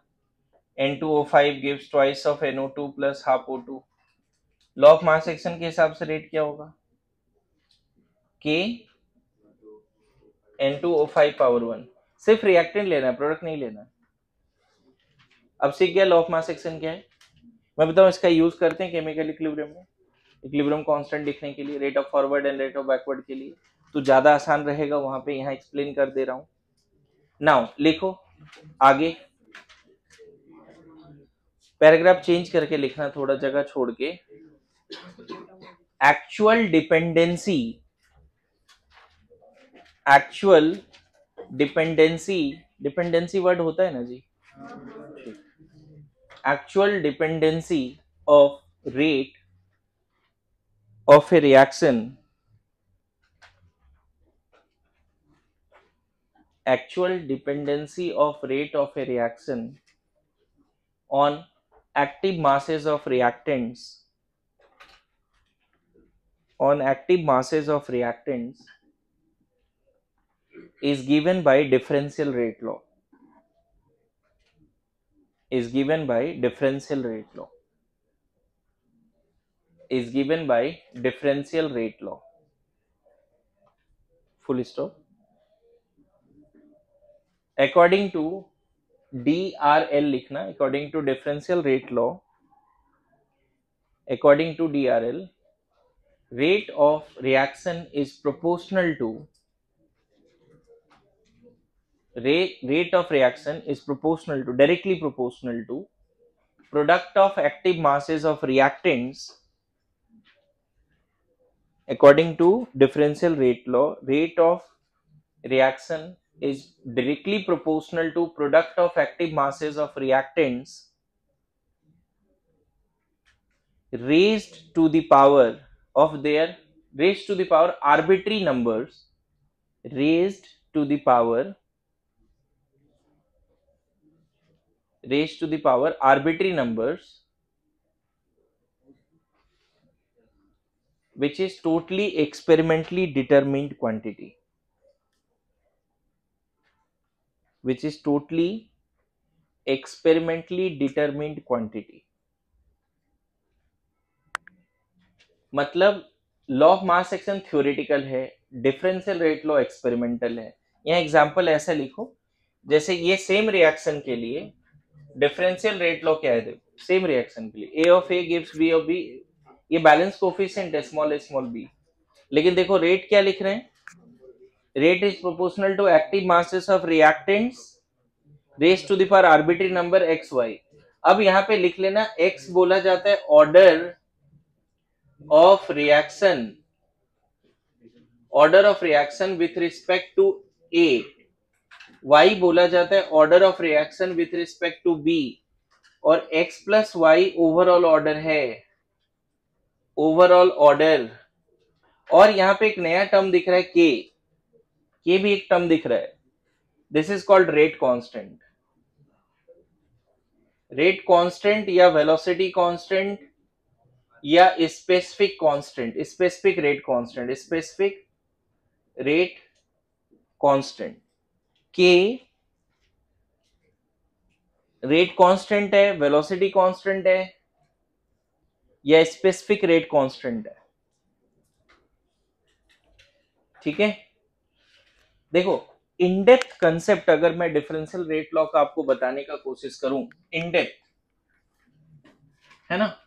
N2O5 gives twice of NO2 plus half O2, law of mass action के हिसाब से रेट क्या होगा, K N2O5 पावर 1। सिर्फ रिएक्टेंट लेना है, प्रोडक्ट नहीं लेना है। अब सीख गया लॉ ऑफ मास एक्शन क्या है। मैं बताऊं, इसका यूज करते हैं केमिकल इक्विलिब्रियम में, इक्विलिब्रियम कांस्टेंट लिखने के लिए, rate of forward and rate of backward के लिए, तो ज्यादा आसान रहेगा, वहां पे यहाँ एक्सप्लेन कर दे रहा हूं। नाउ लिखो आगे, पैराग्राफ चेंज करके लिखना, थोड़ा जगह छोड़ के। एक्चुअल डिपेंडेंसी वर्ड होता है ना जी, actual dependency of rate of a reaction, actual dependency of rate of a reaction on active masses of reactants, is given by differential rate law, full stop। According to DRL लिखना, according to differential rate law, according to DRL, rate of reaction is proportional to directly proportional to product of active masses of reactants. According to differential rate law, rate of reaction is directly proportional to product of active masses of reactants raised to the power arbitrary numbers, raised to the power arbitrary numbers, which is totally experimentally determined quantity, मतलब law of mass action theoretical है, differential rate law experimental है। यहाँ example ऐसा लिखो, जैसे ये same reaction के लिए डिफरेंशियल रेट लॉ क्या है, देखो सेम रिएक्शन के लिए A of A gives B of B, ये बैलेंस कोफिशिएंट है स्मॉल b, लेकिन देखो रेट क्या लिख रहे हैं, rate is proportional to active masses of reactants raised to the power arbitrary number XY। अब यहाँ पे लिख लेना, X बोला जाता है order of reaction with respect to A, Y बोला जाता है order of reaction with respect to B, और X plus Y overall order है, ओवरऑल ऑर्डर। और यहाँ पे एक नया टर्म दिख रहा है K भी एक टर्म दिख रहा है, this is called rate constant. Rate constant या वेलोसिटी कांस्टेंट या specific constant, specific rate constant K rate constant है, वेलोसिटी कांस्टेंट है या स्पेसिफिक रेट कांस्टेंट है, ठीक है। देखो इनडेप्थ कंसेप्ट अगर मैं डिफरेंशियल रेट लॉ का आपको बताने का कोशिश करूं, इनडेप्थ है ना,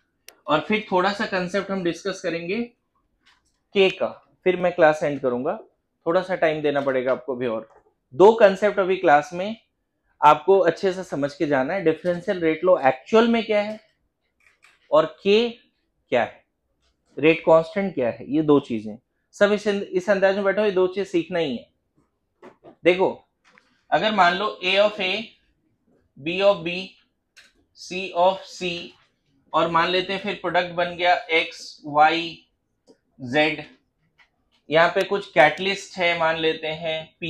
और फिर थोड़ा सा कंसेप्ट हम डिस्कस करेंगे के का, फिर मैं क्लास एंड करूंगा, थोड़ा सा टाइम देना पड़ेगा आपको भी। और दो कंसेप्ट अभी क्लास में आपको अच्छे से समझ के जाना है, डिफरेंशियल रेट लॉ एक्चुअल में क्या है और के क्या है, रेट कांस्टेंट क्या है, ये दो चीजें सब इस अंदाज में बैठो, ये दो चीज सीखना ही है। देखो अगर मान लो A of A, B of B, C of C, और मान लेते हैं फिर प्रोडक्ट बन गया X Y Z, यहाँ पे कुछ कैटलिस्ट है, मान लेते हैं P,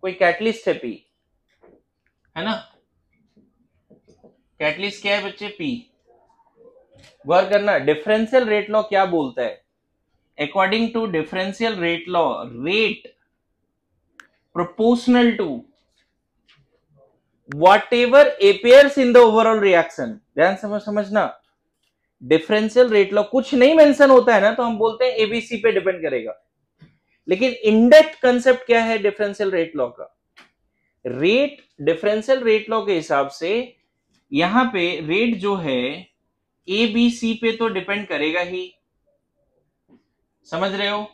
कोई कैटलिस्ट है P, है ना, कैटलिस्ट क्या है बच्चे, P। गौर करना डिफरेंशियल रेट लॉ क्या बोलता है, according to differential rate law, rate proportional to whatever appears in the overall reaction। ध्यान समझना, डिफरेंशियल रेट लॉ कुछ नहीं मेंशन होता है ना तो हम बोलते हैं एबीसी पे डिपेंड करेगा, लेकिन इनडेप्थ कंसेप्ट क्या है डिफरेंशियल रेट लॉ का, रेट डिफरेंशियल रेट लॉ के हिसाब से यहां पे रेट जो है एबीसी पे तो डिपेंड करेगा ही, समझ रहे हो।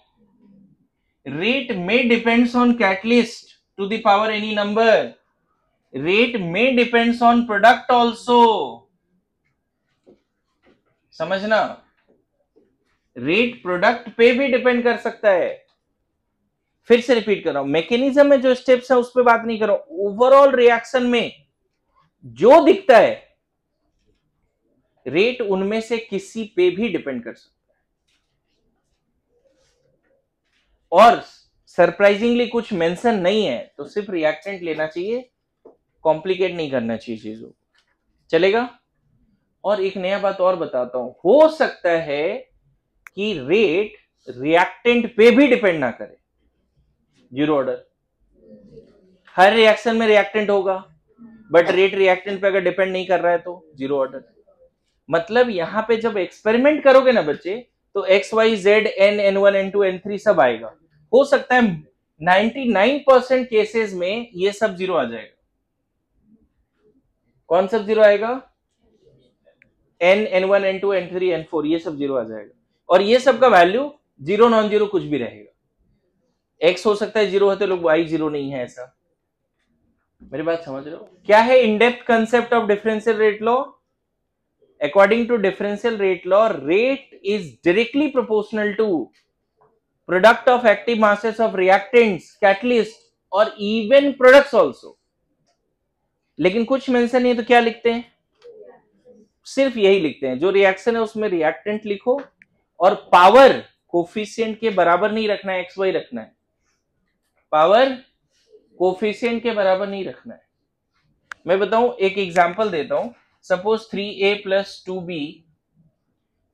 Rate may depends on catalyst to the power any number. Rate may depends on product also. समझना, रेट प्रोडक्ट पे भी डिपेंड कर सकता है। फिर से रिपीट कर रहा हूं, मैकेनिज्म में जो स्टेप्स है उस पर बात नहीं कर रहा हूं, ओवरऑल रिएक्शन में जो दिखता है रेट उनमें से किसी पे भी डिपेंड कर सकता है। और सरप्राइजिंगली कुछ मेंशन नहीं है तो सिर्फ रिएक्टेंट लेना चाहिए, कॉम्प्लिकेट नहीं करना चाहिए चीजों, चलेगा। और एक नया बात और बताता हूं, हो सकता है कि रेट रिएक्टेंट पे भी डिपेंड ना करे, जीरो ऑर्डर। हर रिएक्शन में रिएक्टेंट होगा बट रेट रिएक्टेंट पे अगर डिपेंड नहीं कर रहा है तो जीरो ऑर्डर। मतलब यहां पे जब एक्सपेरिमेंट करोगे ना बच्चे तो x Y Z N N1 N2 N3 सब आएगा। हो सकता है 99% केसेस में ये सब जीरो आ जाएगा, कौन सब जीरो आएगा? n, n1, n2, n3, n4 ये सब जीरो आ जाएगा। और ये सब का वैल्यू जीरो नॉन जीरो कुछ भी रहेगा। x हो सकता है जीरो होते लोग, y जीरो नहीं है, ऐसा। मेरी बात समझ रहे हो? क्या है in depth concept of differential rate law? According to differential rate law, rate is directly proportional to product of active masses of reactants, catalyst और इवन प्रोडक्ट्स ऑल्सो। लेकिन कुछ मेंशन नहीं है तो क्या लिखते हैं? सिर्फ यही लिखते हैं, जो रिएक्शन है उसमें रिएक्टेंट लिखो और पावर कोफिशिएंट के बराबर नहीं रखना है, एक्स वाई रखना है। पावर कोफिशिएंट के बराबर नहीं रखना है। मैं बताऊं, एक एग्जांपल देता हूं। Suppose 3a plus 2b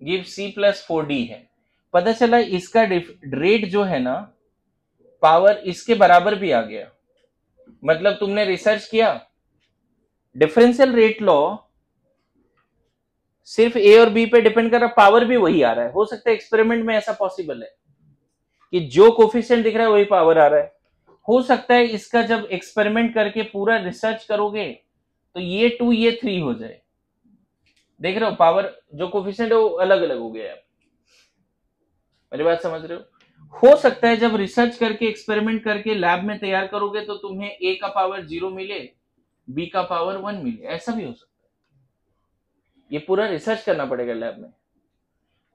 give c plus 4d है। पता चला इसका रेट जो है ना, पावर इसके बराबर भी आ गया। मतलब तुमने रिसर्च किया, डिफरेंशियल रेट लॉ सिर्फ ए और बी पे डिपेंड कर रहा, पावर भी वही आ रहा है। हो सकता है एक्सपेरिमेंट में ऐसा पॉसिबल है कि जो कोफिशिएंट दिख रहा है वही पावर आ रहा है। हो सकता है इसका जब एक्सपेरिमेंट करके पूरा रिसर्च करोगे तो ये 2 ये 3 हो जाए। देख रहे हो, पावर जो कोफिशिएंट है वो अलग अलग हो गया है। मेरी बात समझ रहे हो सकता है जब रिसर्च करके एक्सपेरिमेंट करके लैब में तैयार करोगे तो तुम्हें ए का पावर 0 मिले, बी का पावर 1 मिले, ऐसा भी हो सकता है। ये पूरा रिसर्च करना पड़ेगा लैब में।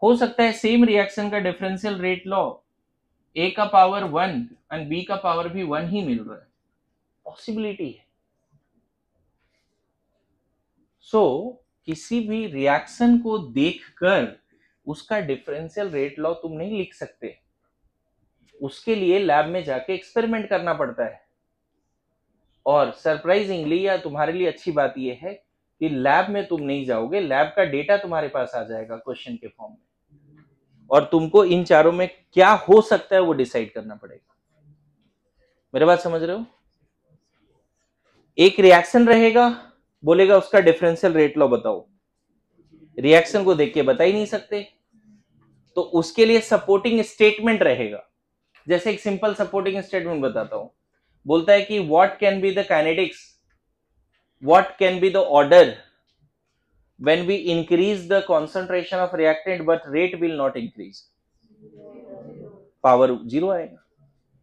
हो सकता है सेम रिएक्शन का डिफरेंशियल रेट लॉ ए का पावर 1 एंड बी का पावर भी 1 ही मिल रहा है, पॉसिबिलिटी है। सो किसी भी रिएक्शन को देखकर उसका डिफरेंशियल रेट लॉ तुम नहीं लिख सकते, उसके लिए लैब में जाके एक्सपेरिमेंट करना पड़ता है। और सरप्राइजिंगली या तुम्हारे लिए अच्छी बात यह है कि लैब में तुम नहीं जाओगे, लैब का डेटा तुम्हारे पास आ जाएगा क्वेश्चन के फॉर्म में, और तुमको इन चारों में क्या हो सकता है वो डिसाइड करना पड़ेगा। मेरी बात समझ रहे हो? एक रिएक्शन रहेगा, बोलेगा उसका डिफरेंशियल रेट लॉ बताओ। रिएक्शन को देख के बता ही नहीं सकते, तो उसके लिए सपोर्टिंग स्टेटमेंट रहेगा। जैसे एक सिंपल सपोर्टिंग स्टेटमेंट बताता हूं। बोलता है कि what can be the kinetics, what can be the order when we increase the concentration of reactant but rate will not increase, power 0 आएगा।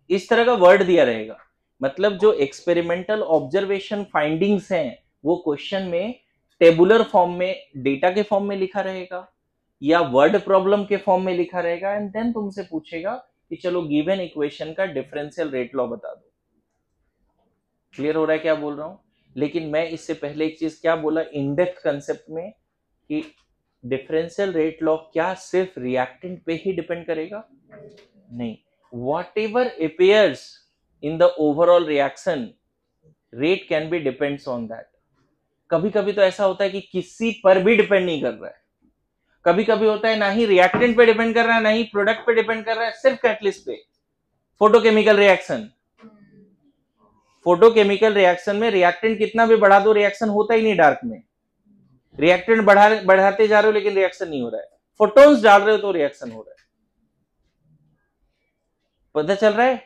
इस तरह का वर्ड दिया रहेगा। मतलब जो एक्सपेरिमेंटल ऑब्जर्वेशन फाइंडिंग्स हैं वो क्वेश्चन में टेबुलर फॉर्म में, डेटा के फॉर्म में लिखा रहेगा या वर्ड प्रॉब्लम के फॉर्म में लिखा रहेगा, एंड देन तुमसे पूछेगा कि चलो गिवन इक्वेशन का डिफरेंशियल रेट लॉ बता दो। क्लियर हो रहा है क्या बोल रहा हूं? लेकिन मैं इससे पहले एक चीज क्या बोला इन डेप्थ कंसेप्ट में, कि डिफरेंशियल रेट लॉ क्या सिर्फ रिएक्टेंट पे ही डिपेंड करेगा? नहीं, whatever appears in the overall reaction rate can be depends on that. कभी कभी तो ऐसा होता है कि किसी पर भी डिपेंड नहीं कर रहा है। कभी कभी होता है ना ही रिएक्टेंट पे डिपेंड कर रहा है, ना ही प्रोडक्ट पे डिपेंड कर रहा है, सिर्फ कैटलिस्ट पे। फोटोकेमिकल रिएक्शन, फोटोकेमिकल रिएक्शन में रिएक्टेंट कितना भी बढ़ा दो रिएक्शन होता ही नहीं डार्क में। रिएक्टेंट बढ़ाते जा रहे हो लेकिन रिएक्शन नहीं हो रहा है, फोटोन्स डाल रहे हो तो रिएक्शन हो रहा है। पता चल रहा है?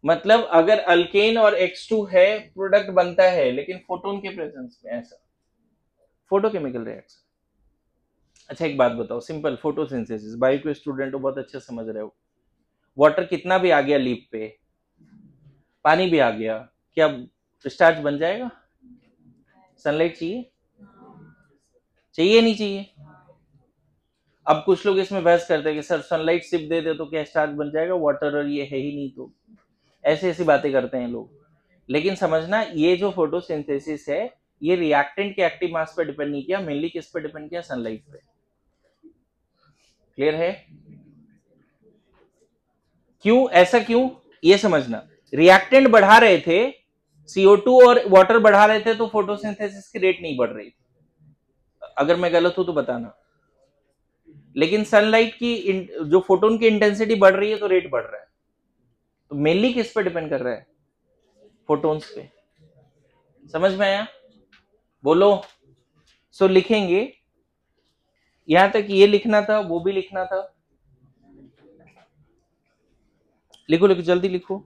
मतलब अगर अल्केन और X2 है, प्रोडक्ट बनता है लेकिन फोटोन के प्रेजेंस में, ऐसा फोटोकेमिकल रिएक्शन। अच्छा एक बात बताओ, सिंपल फोटोसिंथेसिस, बायो के स्टूडेंट हो, बहुत अच्छे समझ रहे हो। वाटर कितना भी आ गया लीप पे, पानी भी आ गया, क्या स्टार्च बन जाएगा? सनलाइट चाहिए? चाहिए नहीं चाहिए? अब कुछ लोग इसमें बहस करते हैं कि सर सनलाइट सिर्फ दे दे तो क्या स्टार्च बन जाएगा, वाटर और ये है ही नहीं, तो ऐसी ऐसी बातें करते हैं लोग। लेकिन समझना, ये जो फोटोसिंथेसिस है ये रिएक्टेंट के एक्टिव मास पर डिपेंड नहीं किया, मेनली किस पर डिपेंड किया? सनलाइट पे। क्लियर है? क्यों ऐसा? क्यों ये समझना, रिएक्टेंट बढ़ा रहे थे, CO2 और वाटर बढ़ा रहे थे, तो फोटोसिंथेसिस की रेट नहीं बढ़ रही थी। अगर मैं गलत हूं तो बताना। लेकिन सनलाइट की जो फोटोन की इंटेंसिटी बढ़ रही है तो रेट बढ़ रहा है। तो मेनली किस पे डिपेंड कर रहा है? फोटोन्स पे। समझ में आया? बोलो। सो लिखेंगे, यहां तक ये लिखना था, वो भी लिखना था। लिखो लिखो जल्दी लिखो।